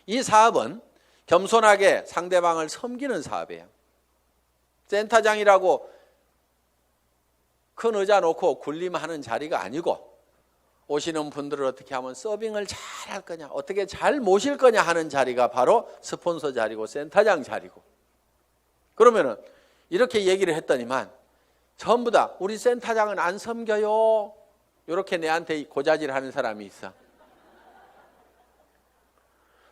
이 사업은 겸손하게 상대방을 섬기는 사업이에요. 센터장이라고 큰 의자 놓고 군림하는 자리가 아니고 오시는 분들을 어떻게 하면 서빙을 잘 할 거냐, 어떻게 잘 모실 거냐 하는 자리가 바로 스폰서 자리고 센터장 자리고. 그러면은 이렇게 얘기를 했더니만 전부 다 우리 센터장은 안 섬겨요. 이렇게 내한테 고자질하는 사람이 있어.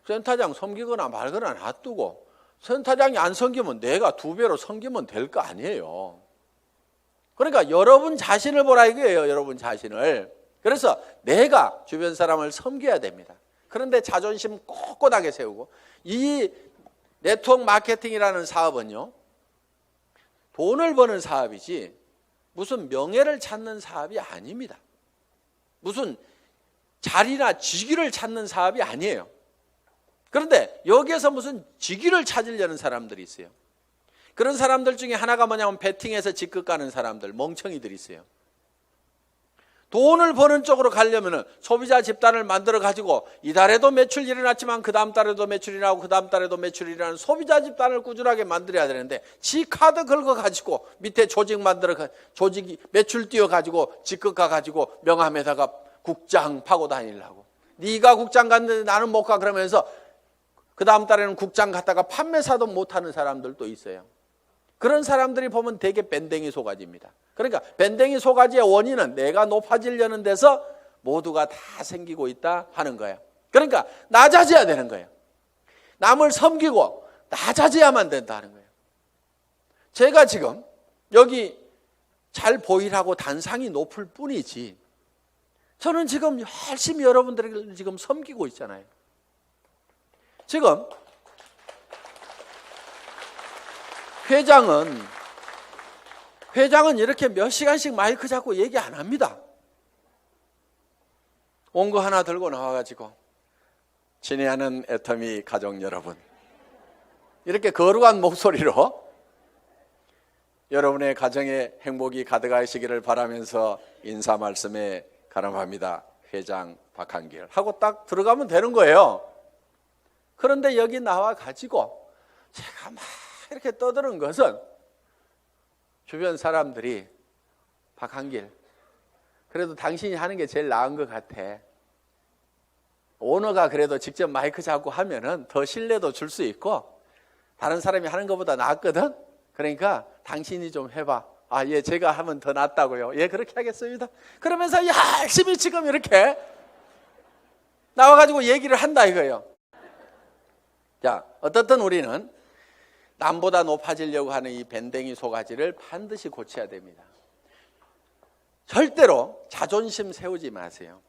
센터장 섬기거나 말거나 놔두고 센터장이 안 섬기면 내가 2배로 섬기면 될 거 아니에요. 그러니까 여러분 자신을 보라 이거예요. 여러분 자신을. 그래서 내가 주변 사람을 섬겨야 됩니다. 그런데 자존심 꼿꼿하게 세우고, 이 네트워크 마케팅이라는 사업은요, 돈을 버는 사업이지 무슨 명예를 찾는 사업이 아닙니다. 무슨 자리나 직위를 찾는 사업이 아니에요. 그런데 여기에서 무슨 직위를 찾으려는 사람들이 있어요. 그런 사람들 중에 하나가 뭐냐면 베팅해서 직급 가는 사람들, 멍청이들이 있어요. 돈을 버는 쪽으로 가려면 소비자 집단을 만들어 가지고 이달에도 매출이 일어났지만 그 다음 달에도 매출이 나고 그 다음 달에도 매출이 일어나는 소비자 집단을 꾸준하게 만들어야 되는데, 지 카드 긁어 가지고 밑에 조직 만들어 조직이 매출 띄워 가지고 직급 가 가지고 명함에다가 국장 파고 다니려고. 네가 국장 갔는데 나는 못 가 그러면서 그 다음 달에는 국장 갔다가 판매사도 못하는 사람들도 있어요. 그런 사람들이 보면 되게 밴댕이 소가지입니다. 그러니까 밴댕이 소가지의 원인은 내가 높아지려는 데서 모두가 다 생기고 있다 하는 거예요. 그러니까 낮아져야 되는 거예요. 남을 섬기고 낮아져야만 된다는 거예요. 제가 지금 여기 잘 보이라고 단상이 높을 뿐이지 저는 지금 열심히 여러분들을 지금 섬기고 있잖아요. 지금 회장은 이렇게 몇 시간씩 마이크 잡고 얘기 안 합니다. 온 거 하나 들고 나와가지고 친애하는 애터미 가족 여러분, 이렇게 거룩한 목소리로 여러분의 가정에 행복이 가득하시기를 바라면서 인사 말씀에 가름합니다. 회장 박한길 하고 딱 들어가면 되는 거예요. 그런데 여기 나와가지고 제가 막 이렇게 떠드는 것은 주변 사람들이 박한길, 그래도 당신이 하는 게 제일 나은 것 같아. 오너가 그래도 직접 마이크 잡고 하면은 더 신뢰도 줄 수 있고 다른 사람이 하는 것보다 낫거든. 그러니까 당신이 좀 해봐. 아, 예, 제가 하면 더 낫다고요. 예, 그렇게 하겠습니다. 그러면서 열심히 지금 이렇게 나와가지고 얘기를 한다 이거예요. 자, 어떻든 우리는 남보다 높아지려고 하는 이 밴댕이 소가지를 반드시 고쳐야 됩니다. 절대로 자존심 세우지 마세요.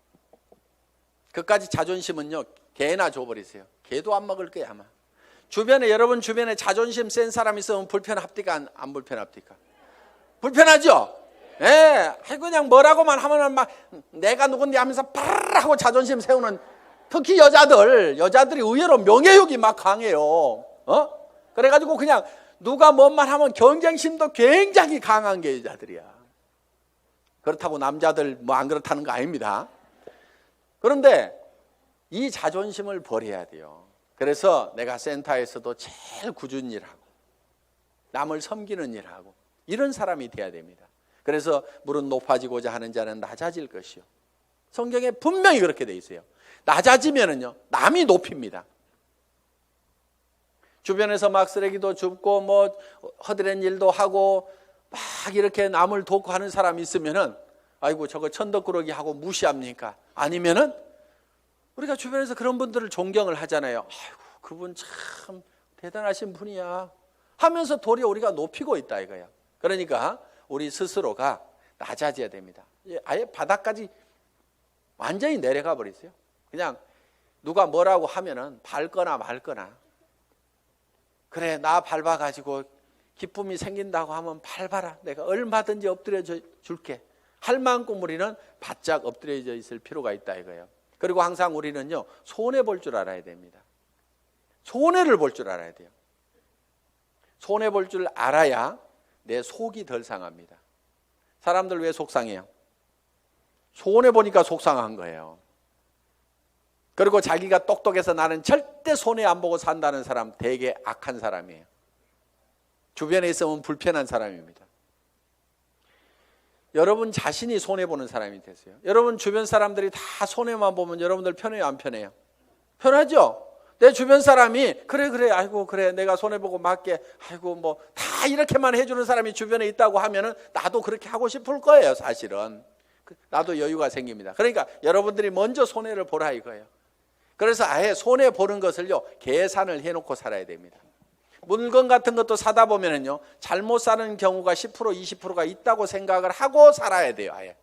그까지 자존심은요, 개나 줘버리세요. 개도 안 먹을 거야 아마. 여러분 주변에 자존심 센 사람 있으면 불편합니까? 안 불편합니까? 불편하죠? 예, 그냥 뭐라고만 하면은 막 내가 누군데 하면서 파르르 하고 자존심 세우는, 특히 여자들이 의외로 명예욕이 막 강해요. 그래가지고 그냥 누가 뭔 말 하면 경쟁심도 굉장히 강한 게 여자들이야. 그렇다고 남자들 뭐 안 그렇다는 거 아닙니다. 그런데 이 자존심을 버려야 돼요. 그래서 내가 센터에서도 제일 꾸준히 일하고 남을 섬기는 일하고 이런 사람이 돼야 됩니다. 그래서 무릇 높아지고자 하는 자는 낮아질 것이요. 성경에 분명히 그렇게 돼 있어요. 낮아지면은요, 남이 높입니다. 주변에서 막 쓰레기도 줍고 뭐 허드렛 일도 하고 막 이렇게 남을 돕고 하는 사람이 있으면은 아이고 저거 천덕꾸러기 하고 무시합니까? 아니면은 우리가 주변에서 그런 분들을 존경을 하잖아요. 아이고 그분 참 대단하신 분이야 하면서 도리어 우리가 높이고 있다 이거야. 그러니까 우리 스스로가 낮아져야 됩니다. 아예 바닥까지 완전히 내려가 버리세요. 그냥 누가 뭐라고 하면은 밟거나 말거나, 그래 나 밟아가지고 기쁨이 생긴다고 하면 밟아라, 내가 얼마든지 엎드려 줄게 할 만큼 우리는 바짝 엎드려져 있을 필요가 있다 이거예요. 그리고 항상 우리는요, 손해 볼 줄 알아야 됩니다. 손해를 볼 줄 알아야 돼요. 손해 볼 줄 알아야 내 속이 덜 상합니다. 사람들 왜 속상해요? 손해 보니까 속상한 거예요. 그리고 자기가 똑똑해서 나는 절대 손해 안 보고 산다는 사람 되게 악한 사람이에요. 주변에 있으면 불편한 사람입니다. 여러분 자신이 손해보는 사람이 되세요. 여러분 주변 사람들이 다 손해만 보면 여러분들 편해요, 안 편해요? 편하죠? 내 주변 사람이 그래 아이고 그래 내가 손해보고 맞게 아이고 뭐 다 이렇게만 해주는 사람이 주변에 있다고 하면은 나도 그렇게 하고 싶을 거예요. 사실은 나도 여유가 생깁니다. 그러니까 여러분들이 먼저 손해를 보라 이거예요. 그래서 아예 손해보는 것을요, 계산을 해놓고 살아야 됩니다. 물건 같은 것도 사다 보면은요, 잘못 사는 경우가 10% 20%가 있다고 생각을 하고 살아야 돼요. 아예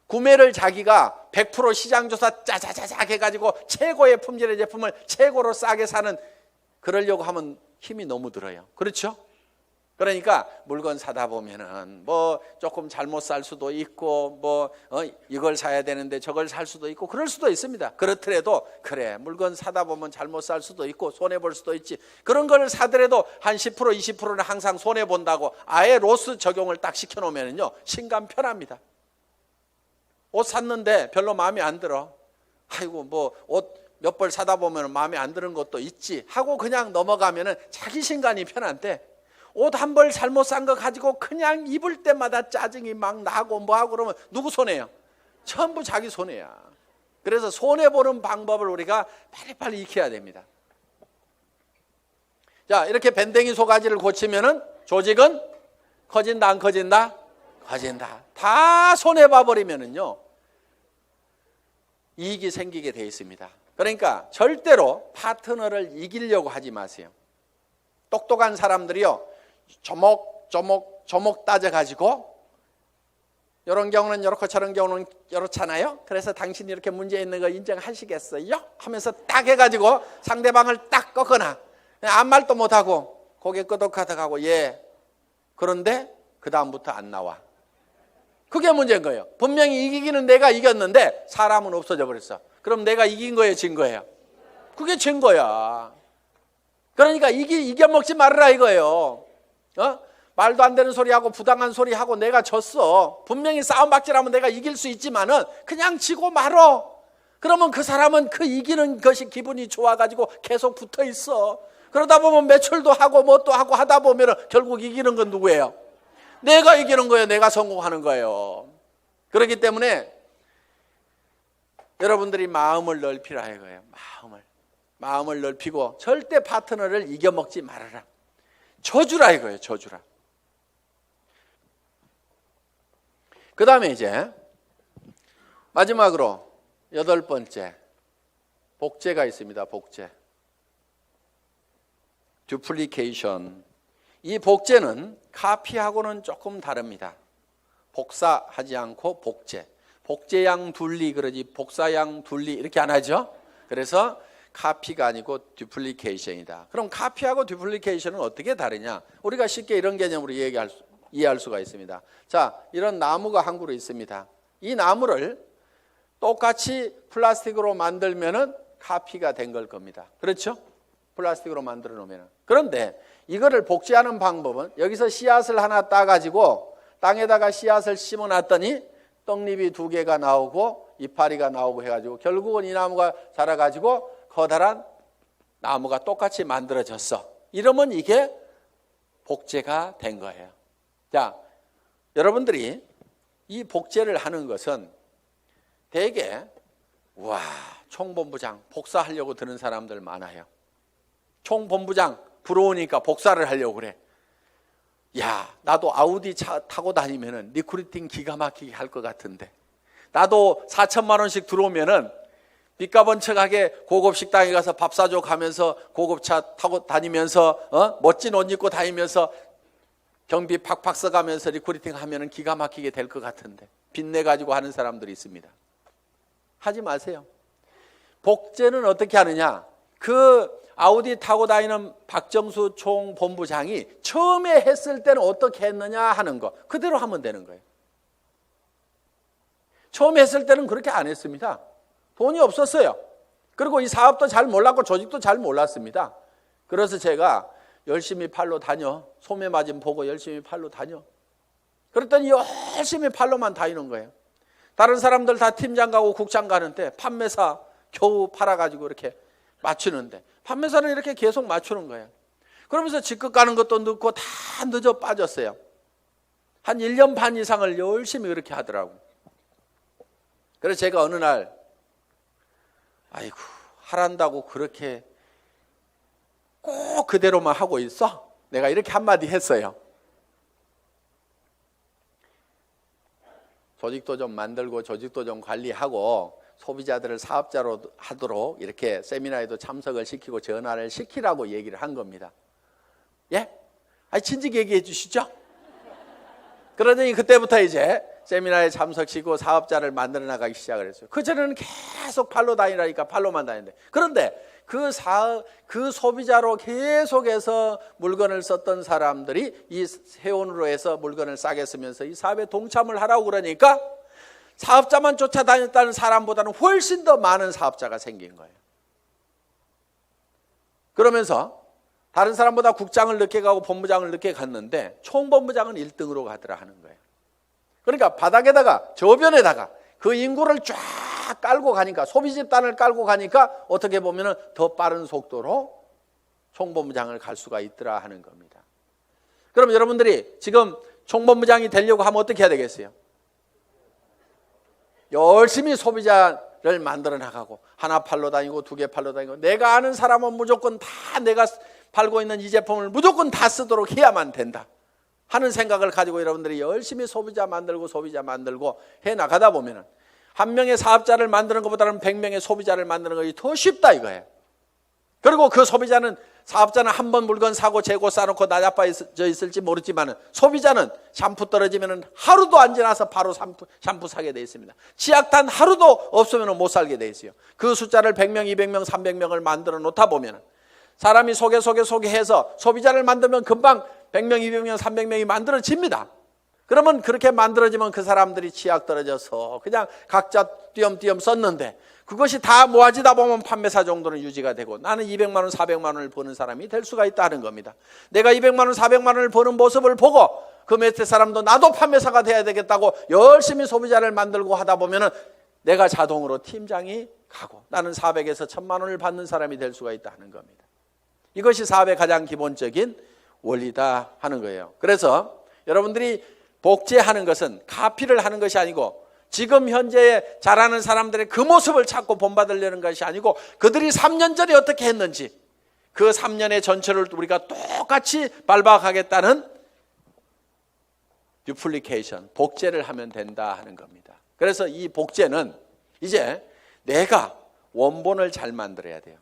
구매를 자기가 100% 시장조사 짜자자작 해가지고 최고의 품질의 제품을 최고로 싸게 사는, 그러려고 하면 힘이 너무 들어요. 그렇죠? 그러니까 물건 사다 보면은 뭐 조금 잘못 살 수도 있고 뭐 이걸 사야 되는데 저걸 살 수도 있고 그럴 수도 있습니다. 그렇더라도 그래 물건 사다 보면 잘못 살 수도 있고 손해 볼 수도 있지, 그런 걸 사더라도 한 10% 20%는 항상 손해 본다고 아예 로스 적용을 딱 시켜 놓으면은요, 신감 편합니다. 옷 샀는데 별로 마음에 안 들어, 아이고 뭐 옷 몇 벌 사다 보면 마음에 안 드는 것도 있지 하고 그냥 넘어가면은 자기 신간이 편한데, 옷 한 벌 잘못 산 거 가지고 그냥 입을 때마다 짜증이 막 나고 뭐하고 그러면 누구 손해요? 전부 자기 손해야. 그래서 손해보는 방법을 우리가 빨리빨리 익혀야 됩니다. 자, 이렇게 밴댕이 소가지를 고치면은 조직은 커진다 안 커진다? 커진다. 다 손해봐 버리면은요, 이익이 생기게 돼 있습니다. 그러니까 절대로 파트너를 이기려고 하지 마세요. 똑똑한 사람들이요, 조목 따져가지고 이런 경우는 이렇고 저런 경우는 이렇잖아요. 그래서 당신이 이렇게 문제 있는 거 인정하시겠어요? 하면서 딱 해가지고 상대방을 딱 꺾거나 아무 말도 못하고 고개 끄덕하다가고 예, 그런데 그 다음부터 안 나와. 그게 문제인 거예요. 분명히 이기기는 내가 이겼는데 사람은 없어져 버렸어. 그럼 내가 이긴 거예요, 진 거예요? 그게 진 거야. 그러니까 이겨먹지 말아라 이거예요. 말도 안 되는 소리하고 부당한 소리하고 내가 졌어. 분명히 싸움박질하면 내가 이길 수 있지만은 그냥 지고 말어. 그러면 그 사람은 그 이기는 것이 기분이 좋아가지고 계속 붙어 있어. 그러다 보면 매출도 하고 뭣도 하고 하다 보면은 결국 이기는 건 누구예요? 내가 이기는 거예요. 내가 성공하는 거예요. 그렇기 때문에 여러분들이 마음을 넓히라 이거예요. 마음을 넓히고 절대 파트너를 이겨먹지 말아라. 져주라 이거예요. 져주라. 그 다음에 이제 마지막으로 8번째, 복제가 있습니다. 복제. 듀플리케이션. 이 복제는 카피하고는 조금 다릅니다. 복사하지 않고 복제. 복제양 둘리 그러지 복사양 둘리 이렇게 안 하죠. 그래서 카피가 아니고 듀플리케이션이다. 그럼 카피하고 듀플리케이션은 어떻게 다르냐? 우리가 쉽게 이런 개념으로 이해할 수가 있습니다. 자, 이런 나무가 한 그루 있습니다. 이 나무를 똑같이 플라스틱으로 만들면은 카피가 된 걸 겁니다. 그렇죠? 플라스틱으로 만들어 놓으면. 그런데 이거를 복제하는 방법은 여기서 씨앗을 하나 따가지고 땅에다가 씨앗을 심어 놨더니 떡잎이 2개가 나오고 이파리가 나오고 해가지고 결국은 이 나무가 자라가지고 커다란 나무가 똑같이 만들어졌어. 이러면 이게 복제가 된 거예요. 자, 여러분들이 이 복제를 하는 것은 대개 와, 총본부장 복사하려고 드는 사람들 많아요. 총본부장 부러우니까 복사를 하려고 그래. 야, 나도 아우디 차 타고 다니면은 리크루팅 기가 막히게 할 것 같은데, 나도 4천만 원씩 들어오면은 빚값 번쩍하게 고급 식당에 가서 밥 사줘 가면서 고급차 타고 다니면서 멋진 옷 입고 다니면서 경비 팍팍 써가면서 리크루팅 하면은 기가 막히게 될 것 같은데 빚내 가지고 하는 사람들이 있습니다. 하지 마세요. 복제는 어떻게 하느냐? 그 아우디 타고 다니는 박정수 총본부장이 처음에 했을 때는 어떻게 했느냐 하는 거 그대로 하면 되는 거예요. 처음에 했을 때는 그렇게 안 했습니다. 돈이 없었어요. 그리고 이 사업도 잘 몰랐고 조직도 잘 몰랐습니다. 그래서 제가 열심히 팔로 다녀. 소매 마진 보고 열심히 팔로 다녀. 그랬더니 열심히 팔로만 다니는 거예요. 다른 사람들 다 팀장 가고 국장 가는데 판매사 겨우 팔아가지고 이렇게 맞추는데 판매사는 이렇게 계속 맞추는 거예요. 그러면서 직급 가는 것도 늦고 다 늦어 빠졌어요. 한 1년 반 이상을 열심히 그렇게 하더라고요. 그래서 제가 어느 날 아이고 하란다고 그렇게 꼭 그대로만 하고 있어? 내가 이렇게 한마디 했어요. 조직도 좀 만들고 조직도 좀 관리하고 소비자들을 사업자로 하도록 이렇게 세미나에도 참석을 시키고 전화를 시키라고 얘기를 한 겁니다. 예? 아니 진즉 얘기해 주시죠. 그러더니 그때부터 이제 세미나에 참석시키고 사업자를 만들어 나가기 시작을 했어요. 그전에는 계속 팔로 다니라니까 팔로만 다니는데 그런데 그 소비자로 계속해서 물건을 썼던 사람들이 이 세원으로 해서 물건을 싸게 쓰면서 이 사업에 동참을 하라고 그러니까 사업자만 쫓아다녔다는 사람보다는 훨씬 더 많은 사업자가 생긴 거예요. 그러면서 다른 사람보다 국장을 늦게 가고 본부장을 늦게 갔는데 총본부장은 1등으로 가더라 하는 거예요. 그러니까 바닥에다가 저변에다가 그 인구를 쫙 깔고 가니까 소비 집단을 깔고 가니까 어떻게 보면 더 빠른 속도로 총본부장을 갈 수가 있더라 하는 겁니다. 그럼 여러분들이 지금 총본부장이 되려고 하면 어떻게 해야 되겠어요? 열심히 소비자를 만들어 나가고 하나 팔로 다니고 두 개 팔로 다니고 내가 아는 사람은 무조건 다 내가 팔고 있는 이 제품을 무조건 다 쓰도록 해야만 된다 하는 생각을 가지고 여러분들이 열심히 소비자 만들고 해 나가다 보면은 한 명의 사업자를 만드는 것보다는 100명의 소비자를 만드는 것이 더 쉽다 이거예요. 그리고 그 사업자는 한 번 물건 사고 재고 싸놓고 나자빠져 있을지 모르지만 소비자는 샴푸 떨어지면 하루도 안 지나서 바로 샴푸 사게 돼 있습니다. 치약단 하루도 없으면 못 살게 돼 있어요. 그 숫자를 100명, 200명, 300명을 만들어 놓다 보면 사람이 소개해서 소비자를 만들면 금방 100명, 200명, 300명이 만들어집니다. 그러면 그렇게 만들어지면 그 사람들이 치약 떨어져서 그냥 각자 띄엄띄엄 썼는데 그것이 다 모아지다 보면 판매사 정도는 유지가 되고 나는 200만 원, 400만 원을 버는 사람이 될 수가 있다는 겁니다. 내가 200만 원, 400만 원을 버는 모습을 보고 그 밑에 사람도 나도 판매사가 돼야 되겠다고 열심히 소비자를 만들고 하다 보면 내가 자동으로 팀장이 가고 나는 400에서 1000만 원을 받는 사람이 될 수가 있다는 겁니다. 이것이 사업의 가장 기본적인 원리다 하는 거예요. 그래서 여러분들이 복제하는 것은 카피를 하는 것이 아니고 지금 현재 잘하는 사람들의 그 모습을 찾고 본받으려는 것이 아니고 그들이 3년 전에 어떻게 했는지 그 3년의 전체를 우리가 똑같이 밟아가겠다는 듀플리케이션, 복제를 하면 된다 하는 겁니다. 그래서 이 복제는 이제 내가 원본을 잘 만들어야 돼요.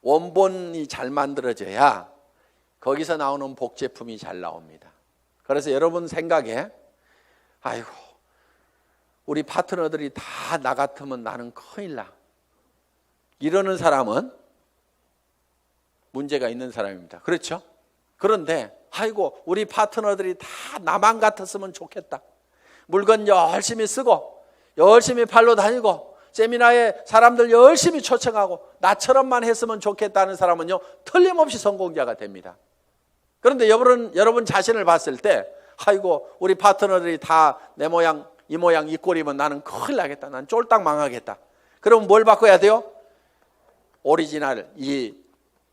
원본이 잘 만들어져야 거기서 나오는 복제품이 잘 나옵니다. 그래서 여러분 생각에 아이고 우리 파트너들이 다 나 같으면 나는 큰일 나 이러는 사람은 문제가 있는 사람입니다. 그렇죠? 그런데 아이고 우리 파트너들이 다 나만 같았으면 좋겠다. 물건 열심히 쓰고 열심히 팔로 다니고 세미나에 사람들 열심히 초청하고 나처럼만 했으면 좋겠다는 사람은요 틀림없이 성공자가 됩니다. 그런데 여러분 자신을 봤을 때 아이고 우리 파트너들이 다 내 모양 이 모양 이 꼴이면 나는 큰일 나겠다. 난 쫄딱 망하겠다. 그럼 뭘 바꿔야 돼요? 오리지널 이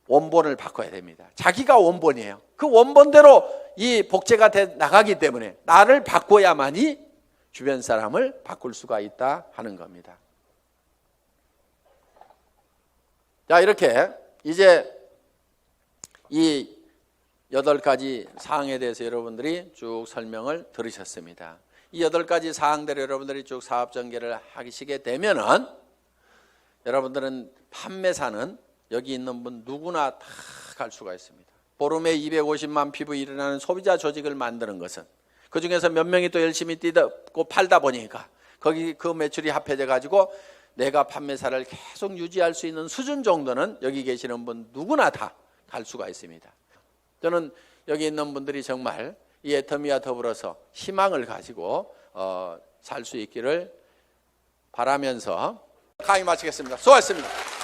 원본을 바꿔야 됩니다. 자기가 원본이에요. 그 원본대로 이 복제가 돼 나가기 때문에 나를 바꿔야만이 주변 사람을 바꿀 수가 있다 하는 겁니다. 자, 이렇게 이제 이 8가지 사항에 대해서 여러분들이 쭉 설명을 들으셨습니다. 이 8가지 사항대로 여러분들이 쭉 사업 전개를 하시게 되면은 여러분들은 판매사는 여기 있는 분 누구나 다 갈 수가 있습니다. 보름에 250만 피부 일어나는 소비자 조직을 만드는 것은 그 중에서 몇 명이 또 열심히 뛰고 팔다 보니까 거기 그 매출이 합해져 가지고 내가 판매사를 계속 유지할 수 있는 수준 정도는 여기 계시는 분 누구나 다 갈 수가 있습니다. 저는 여기 있는 분들이 정말 이 애터미와 더불어서 희망을 가지고 살 수 있기를 바라면서 강의 마치겠습니다. 수고하셨습니다.